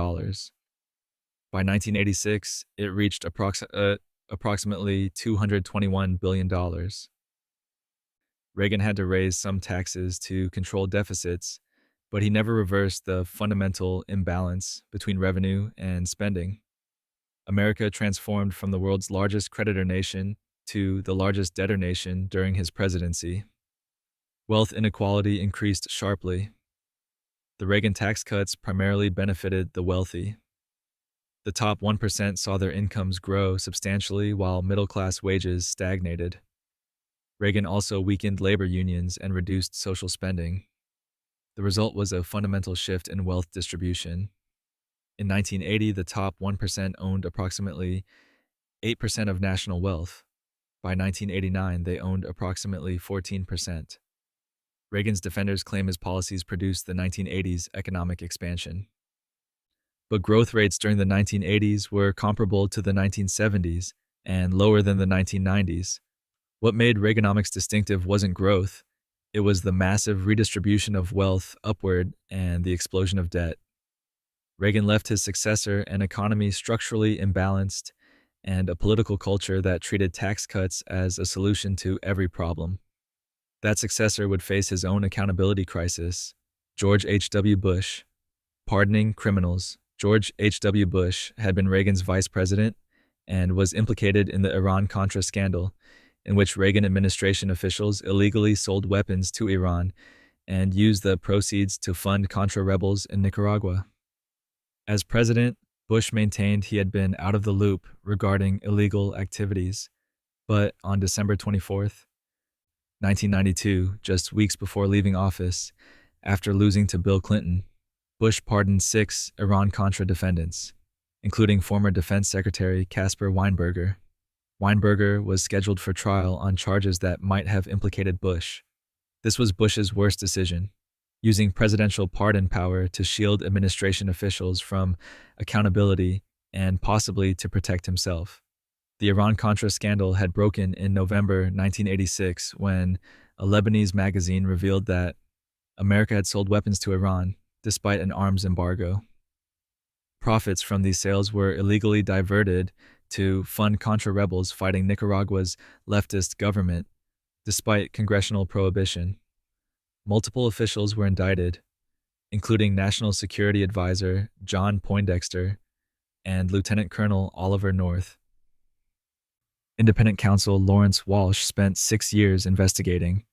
By 1986, it reached approximately $221 billion. Reagan had to raise some taxes to control deficits, but he never reversed the fundamental imbalance between revenue and spending. America transformed from the world's largest creditor nation to the largest debtor nation during his presidency. Wealth inequality increased sharply. The Reagan tax cuts primarily benefited the wealthy. The top 1% saw their incomes grow substantially while middle-class wages stagnated. Reagan also weakened labor unions and reduced social spending. The result was a fundamental shift in wealth distribution. In 1980, the top 1% owned approximately 8% of national wealth. By 1989, they owned approximately 14%. Reagan's defenders claim his policies produced the 1980s economic expansion. But growth rates during the 1980s were comparable to the 1970s and lower than the 1990s. What made Reaganomics distinctive wasn't growth, it was the massive redistribution of wealth upward and the explosion of debt. Reagan left his successor an economy structurally imbalanced and a political culture that treated tax cuts as a solution to every problem. That successor would face his own accountability crisis. George H.W. Bush. Pardoning criminals. George H.W. Bush had been Reagan's vice president and was implicated in the Iran-Contra scandal, in which Reagan administration officials illegally sold weapons to Iran and used the proceeds to fund Contra rebels in Nicaragua. As president, Bush maintained he had been out of the loop regarding illegal activities, but on December 24th, 1992, just weeks before leaving office, after losing to Bill Clinton, Bush pardoned 6 Iran-Contra defendants, including former Defense Secretary Caspar Weinberger. Weinberger was scheduled for trial on charges that might have implicated Bush. This was Bush's worst decision, using presidential pardon power to shield administration officials from accountability and possibly to protect himself. The Iran-Contra scandal had broken in November 1986 when a Lebanese magazine revealed that America had sold weapons to Iran despite an arms embargo. Profits from these sales were illegally diverted to fund Contra rebels fighting Nicaragua's leftist government, despite congressional prohibition. Multiple officials were indicted, including National Security Advisor John Poindexter and Lieutenant Colonel Oliver North. Independent counsel Lawrence Walsh spent 6 years investigating.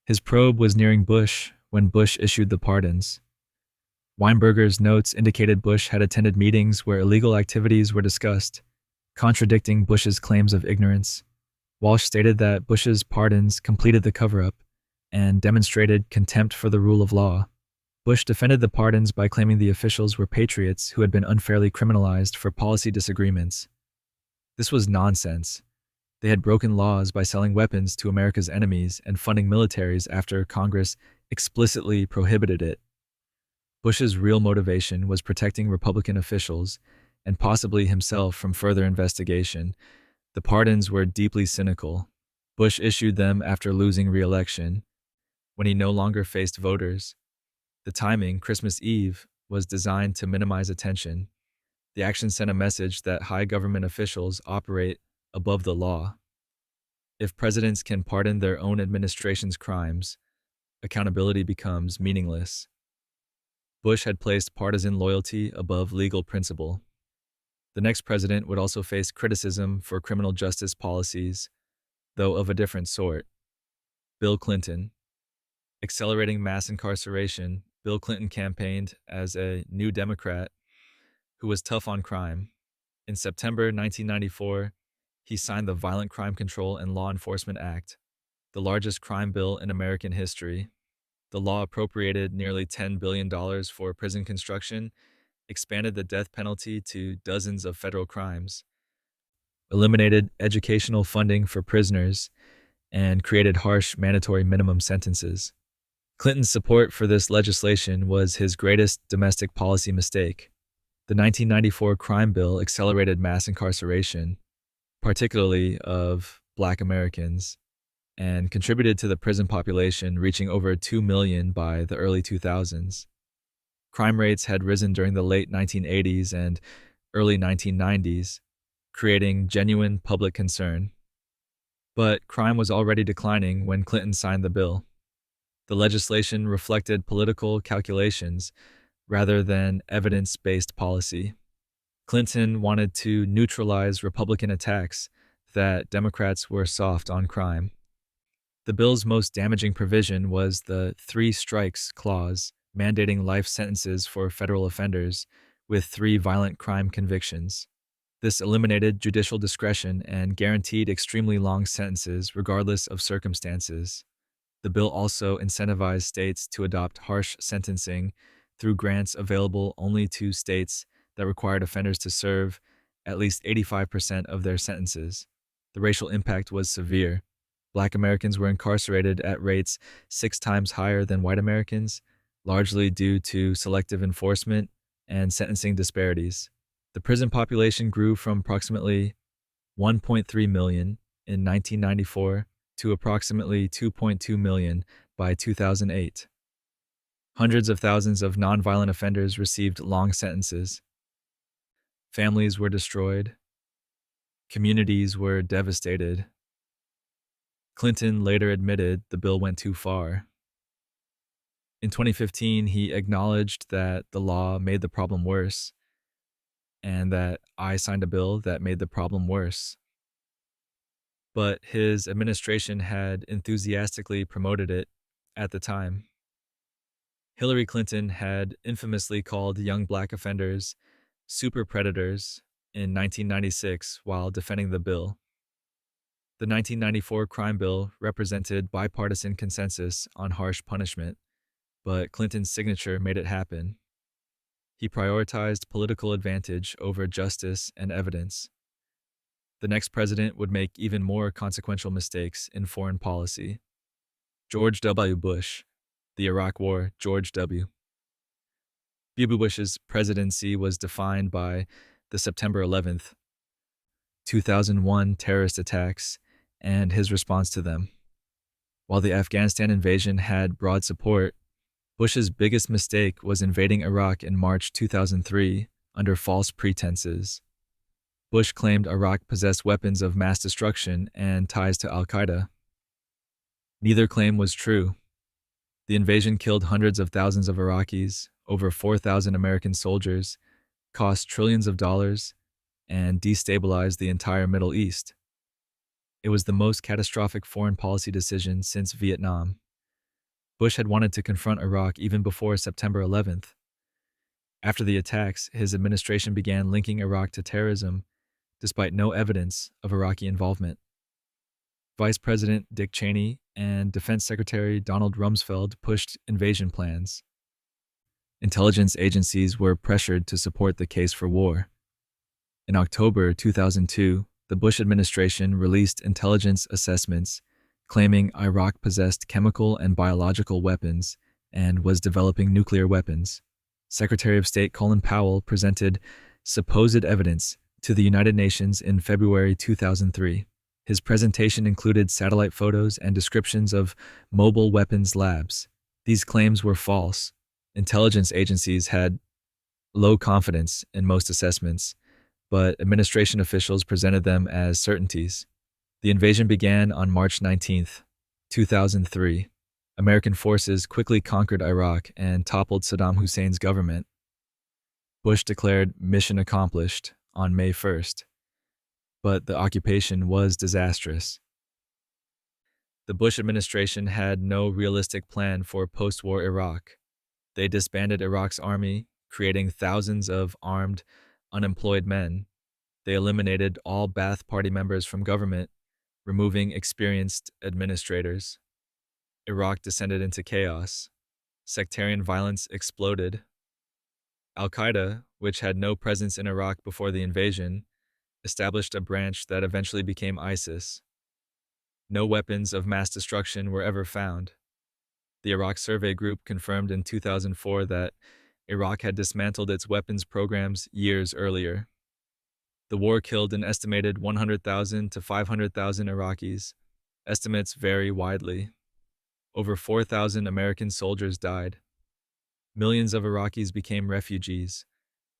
His probe was nearing Bush when Bush issued the pardons. Weinberger's notes indicated Bush had attended meetings where illegal activities were discussed, contradicting Bush's claims of ignorance. Walsh stated that Bush's pardons completed the cover-up and demonstrated contempt for the rule of law. Bush defended the pardons by claiming the officials were patriots who had been unfairly criminalized for policy disagreements. This was nonsense. They had broken laws by selling weapons to America's enemies and funding militaries after Congress explicitly prohibited it. Bush's real motivation was protecting Republican officials and possibly himself from further investigation. The pardons were deeply cynical. Bush issued them after losing re-election, when he no longer faced voters. The timing, Christmas Eve, was designed to minimize attention. The action sent a message that high government officials operate above the law. If presidents can pardon their own administration's crimes, accountability becomes meaningless. Bush had placed partisan loyalty above legal principle. The next president would also face criticism for criminal justice policies, though of a different sort. Bill Clinton. Accelerating mass incarceration, Bill Clinton campaigned as a New Democrat who was tough on crime. In September 1994, he signed the Violent Crime Control and Law Enforcement Act, the largest crime bill in American history. The law appropriated nearly $10 billion for prison construction, expanded the death penalty to dozens of federal crimes, eliminated educational funding for prisoners, and created harsh mandatory minimum sentences. Clinton's support for this legislation was his greatest domestic policy mistake. The 1994 crime bill accelerated mass incarceration, particularly of Black Americans, and contributed to the prison population reaching over 2 million by the early 2000s. Crime rates had risen during the late 1980s and early 1990s, creating genuine public concern. But crime was already declining when Clinton signed the bill. The legislation reflected political calculations rather than evidence based policy. Clinton wanted to neutralize Republican attacks that Democrats were soft on crime. The bill's most damaging provision was the three strikes clause, mandating life sentences for federal offenders with 3 violent crime convictions. This eliminated judicial discretion and guaranteed extremely long sentences regardless of circumstances. The bill also incentivized states to adopt harsh sentencing through grants available only to states that required offenders to serve at least 85% of their sentences. The racial impact was severe. Black Americans were incarcerated at rates 6 times higher than white Americans, largely due to selective enforcement and sentencing disparities. The prison population grew from approximately 1.3 million in 1994 to approximately 2.2 million by 2008. Hundreds of thousands of nonviolent offenders received long sentences. Families were destroyed. Communities were devastated. Clinton later admitted the bill went too far. In 2015, he acknowledged that the law made the problem worse and that I signed a bill that made the problem worse. But his administration had enthusiastically promoted it at the time. Hillary Clinton had infamously called young black offenders super predators in 1996 while defending the bill. The 1994 crime bill represented bipartisan consensus on harsh punishment, but Clinton's signature made it happen. He prioritized political advantage over justice and evidence. The next president would make even more consequential mistakes in foreign policy. George W. Bush, the Iraq War, George W. Bush's presidency was defined by the September 11th, 2001 terrorist attacks and his response to them. While the Afghanistan invasion had broad support, Bush's biggest mistake was invading Iraq in March 2003 under false pretenses. Bush claimed Iraq possessed weapons of mass destruction and ties to al-Qaeda. Neither claim was true. The invasion killed hundreds of thousands of Iraqis, over 4,000 American soldiers, cost trillions of dollars, and destabilized the entire Middle East. It was the most catastrophic foreign policy decision since Vietnam. Bush had wanted to confront Iraq even before September 11th. After the attacks, his administration began linking Iraq to terrorism, despite no evidence of Iraqi involvement. Vice President Dick Cheney and Defense Secretary Donald Rumsfeld pushed invasion plans. Intelligence agencies were pressured to support the case for war. In October 2002, the Bush administration released intelligence assessments claiming Iraq possessed chemical and biological weapons and was developing nuclear weapons. Secretary of State Colin Powell presented supposed evidence to the United Nations in February 2003. His presentation included satellite photos and descriptions of mobile weapons labs. These claims were false. Intelligence agencies had low confidence in most assessments, but administration officials presented them as certainties. The invasion began on March 19, 2003. American forces quickly conquered Iraq and toppled Saddam Hussein's government. Bush declared mission accomplished on May 1st, but the occupation was disastrous. The Bush administration had no realistic plan for post-war Iraq. They disbanded Iraq's army, creating thousands of armed, unemployed men. They eliminated all Ba'ath Party members from government, removing experienced administrators. Iraq descended into chaos. Sectarian violence exploded. Al-Qaeda, which had no presence in Iraq before the invasion, established a branch that eventually became ISIS. No weapons of mass destruction were ever found. The Iraq Survey Group confirmed in 2004 that Iraq had dismantled its weapons programs years earlier. The war killed an estimated 100,000 to 500,000 Iraqis. Estimates vary widely. Over 4,000 American soldiers died. Millions of Iraqis became refugees.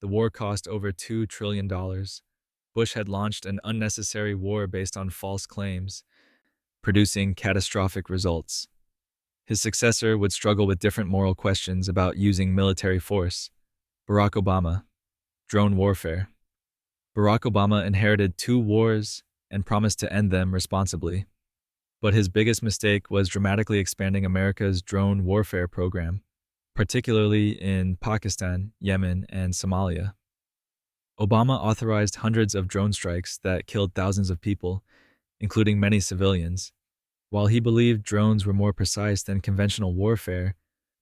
The war cost over $2 trillion. Bush had launched an unnecessary war based on false claims, producing catastrophic results. His successor would struggle with different moral questions about using military force. Barack Obama. Drone warfare. Barack Obama inherited 2 wars and promised to end them responsibly. But his biggest mistake was dramatically expanding America's drone warfare program, particularly in Pakistan, Yemen, and Somalia. Obama authorized hundreds of drone strikes that killed thousands of people, including many civilians. While he believed drones were more precise than conventional warfare,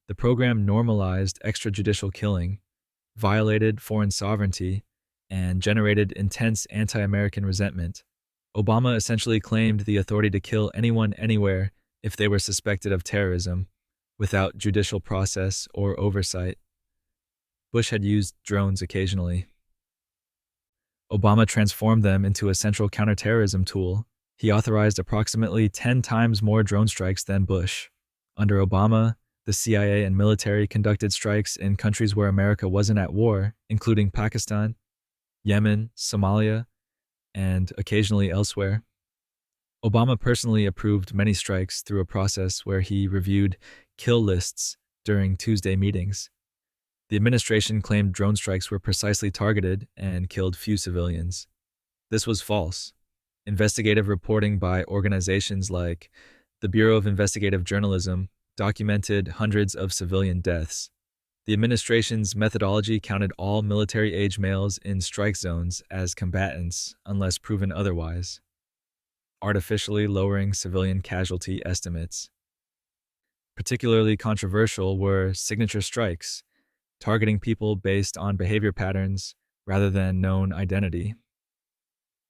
the program normalized extrajudicial killing, violated foreign sovereignty, and generated intense anti-American resentment. Obama essentially claimed the authority to kill anyone anywhere if they were suspected of terrorism, without judicial process or oversight. Bush had used drones occasionally. Obama transformed them into a central counterterrorism tool. He authorized approximately 10 times more drone strikes than Bush. Under Obama, the CIA and military conducted strikes in countries where America wasn't at war, including Pakistan, Yemen, Somalia, and occasionally elsewhere. Obama personally approved many strikes through a process where he reviewed kill lists during Tuesday meetings. The administration claimed drone strikes were precisely targeted and killed few civilians. This was false. Investigative reporting by organizations like the Bureau of Investigative Journalism documented hundreds of civilian deaths. The administration's methodology counted all military-age males in strike zones as combatants unless proven otherwise, artificially lowering civilian casualty estimates. Particularly controversial were signature strikes, targeting people based on behavior patterns rather than known identity.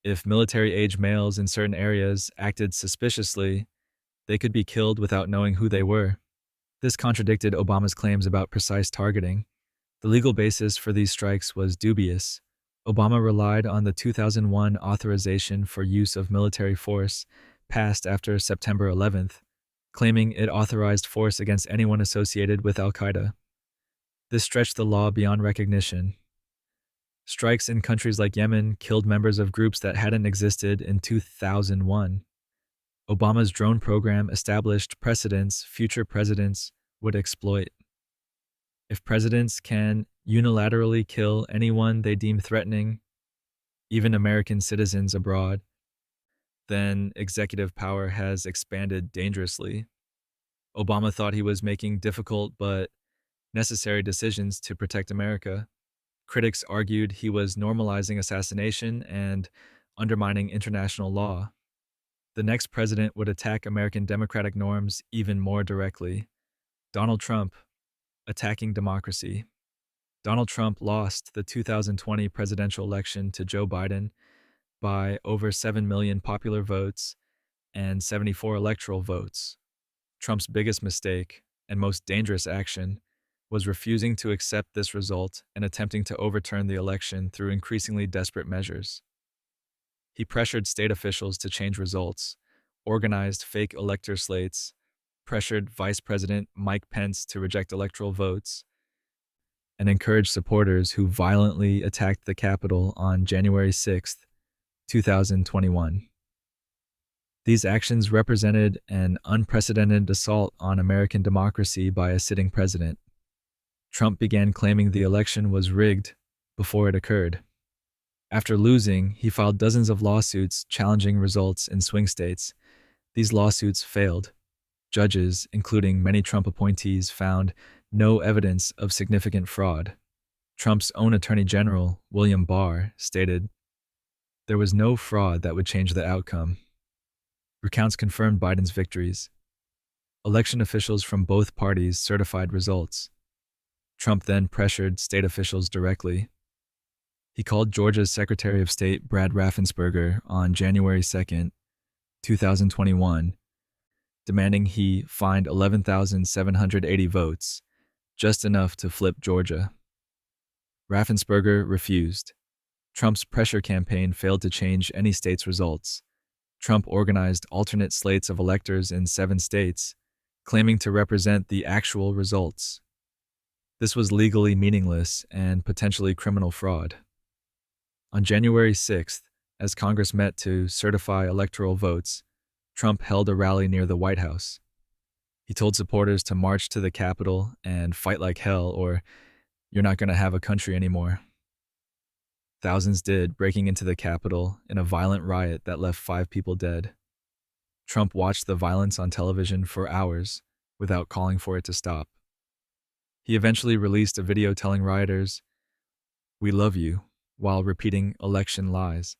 If military-age males in certain areas acted suspiciously, they could be killed without knowing who they were. This contradicted Obama's claims about precise targeting. The legal basis for these strikes was dubious. Obama relied on the 2001 authorization for use of military force, passed after September 11th, claiming it authorized force against anyone associated with al-Qaeda. This stretched the law beyond recognition. Strikes in countries like Yemen killed members of groups that hadn't existed in 2001. Obama's drone program established precedents future presidents would exploit. If presidents can unilaterally kill anyone they deem threatening, even American citizens abroad, then executive power has expanded dangerously. Obama thought he was making difficult but necessary decisions to protect America. Critics argued he was normalizing assassination and undermining international law. The next president would attack American democratic norms even more directly. Donald Trump, attacking democracy. Donald Trump lost the 2020 presidential election to Joe Biden by over 7 million popular votes and 74 electoral votes. Trump's biggest mistake and most dangerous action was refusing to accept this result and attempting to overturn the election through increasingly desperate measures. He pressured state officials to change results, organized fake elector slates, pressured Vice President Mike Pence to reject electoral votes, and encouraged supporters who violently attacked the Capitol on January 6, 2021. These actions represented an unprecedented assault on American democracy by a sitting president. Trump began claiming the election was rigged before it occurred. After losing, he filed dozens of lawsuits challenging results in swing states. These lawsuits failed. Judges, including many Trump appointees, found no evidence of significant fraud. Trump's own Attorney General, William Barr, stated, "There was no fraud that would change the outcome." Recounts confirmed Biden's victories. Election officials from both parties certified results. Trump then pressured state officials directly. He called Georgia's Secretary of State Brad Raffensperger on January 2, 2021, demanding he find 11,780 votes, just enough to flip Georgia. Raffensperger refused. Trump's pressure campaign failed to change any state's results. Trump organized alternate slates of electors in 7 states, claiming to represent the actual results. This was legally meaningless and potentially criminal fraud. On January 6th, as Congress met to certify electoral votes, Trump held a rally near the White House. He told supporters to march to the Capitol and fight like hell, or you're not going to have a country anymore. Thousands did, breaking into the Capitol in a violent riot that left 5 people dead. Trump watched the violence on television for hours without calling for it to stop. He eventually released a video telling rioters, "We love you," while repeating election lies.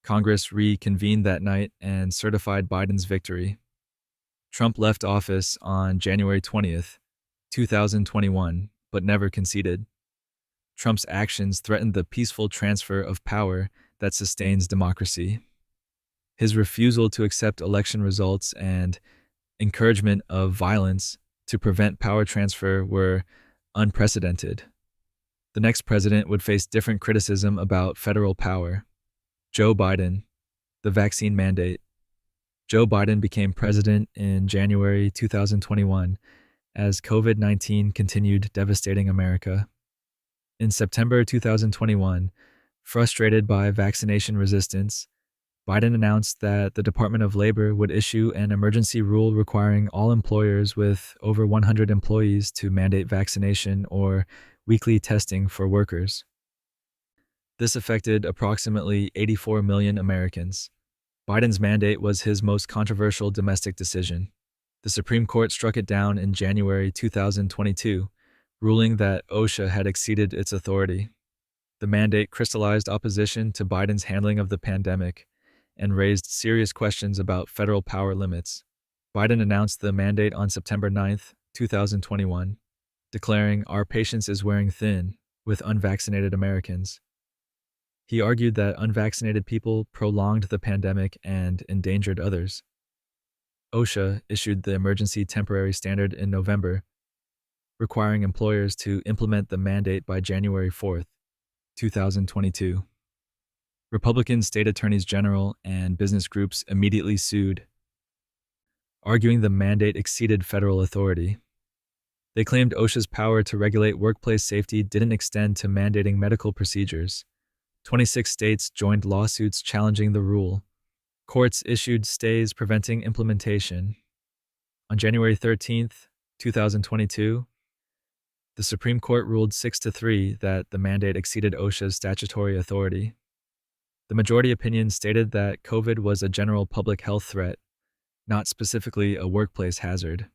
Congress reconvened that night and certified Biden's victory. Trump left office on January 20th, 2021, but never conceded. Trump's actions threatened the peaceful transfer of power that sustains democracy. His refusal to accept election results and encouragement of violence to prevent power transfer were unprecedented. The next president would face different criticism about federal power. Joe Biden, the vaccine mandate. Joe Biden became president in January 2021 as COVID-19 continued devastating America. In September 2021, frustrated by vaccination resistance, Biden announced that the Department of Labor would issue an emergency rule requiring all employers with over 100 employees to mandate vaccination or weekly testing for workers. This affected approximately 84 million Americans. Biden's mandate was his most controversial domestic decision. The Supreme Court struck it down in January 2022, ruling that OSHA had exceeded its authority. The mandate crystallized opposition to Biden's handling of the pandemic and raised serious questions about federal power limits. Biden announced the mandate on September 9th, 2021, declaring, "Our patience is wearing thin with unvaccinated Americans." He argued that unvaccinated people prolonged the pandemic and endangered others. OSHA issued the emergency temporary standard in November, requiring employers to implement the mandate by January 4th, 2022. Republican state attorneys general and business groups immediately sued, arguing the mandate exceeded federal authority. They claimed OSHA's power to regulate workplace safety didn't extend to mandating medical procedures. 26 states joined lawsuits challenging the rule. Courts issued stays preventing implementation. On January 13th, 2022, the Supreme Court ruled 6-3 that the mandate exceeded OSHA's statutory authority. The majority opinion stated that COVID was a general public health threat, not specifically a workplace hazard.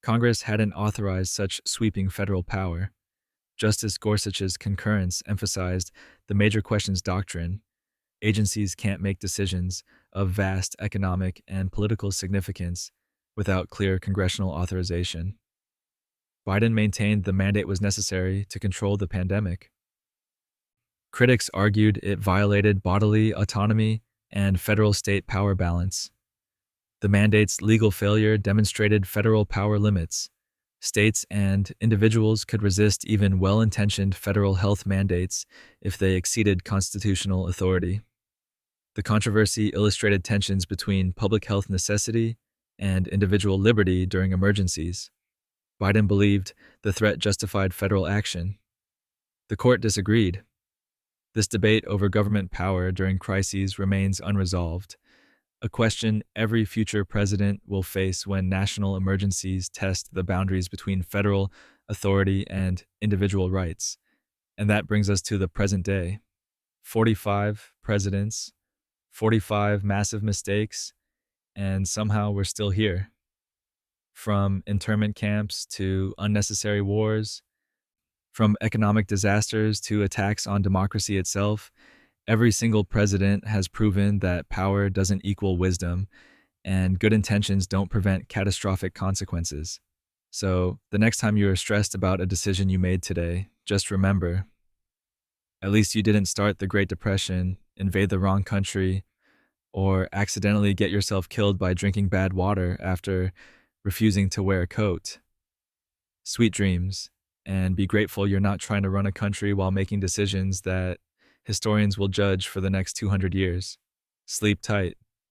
Congress hadn't authorized such sweeping federal power. Justice Gorsuch's concurrence emphasized the major questions doctrine. Agencies can't make decisions of vast economic and political significance without clear congressional authorization. Biden maintained the mandate was necessary to control the pandemic. Critics argued it violated bodily autonomy and federal-state power balance. The mandate's legal failure demonstrated federal power limits. States and individuals could resist even well-intentioned federal health mandates if they exceeded constitutional authority. The controversy illustrated tensions between public health necessity and individual liberty during emergencies. Biden believed the threat justified federal action. The court disagreed. This debate over government power during crises remains unresolved, a question every future president will face when national emergencies test the boundaries between federal authority and individual rights. And that brings us to the present day. 45 presidents, 45 massive mistakes, and somehow we're still here. From internment camps to unnecessary wars, from economic disasters to attacks on democracy itself, every single president has proven that power doesn't equal wisdom, and good intentions don't prevent catastrophic consequences. So, the next time you are stressed about a decision you made today, just remember, at least you didn't start the Great Depression, invade the wrong country, or accidentally get yourself killed by drinking bad water after refusing to wear a coat. Sweet dreams, and be grateful you're not trying to run a country while making decisions that historians will judge for the next 200 years. Sleep tight.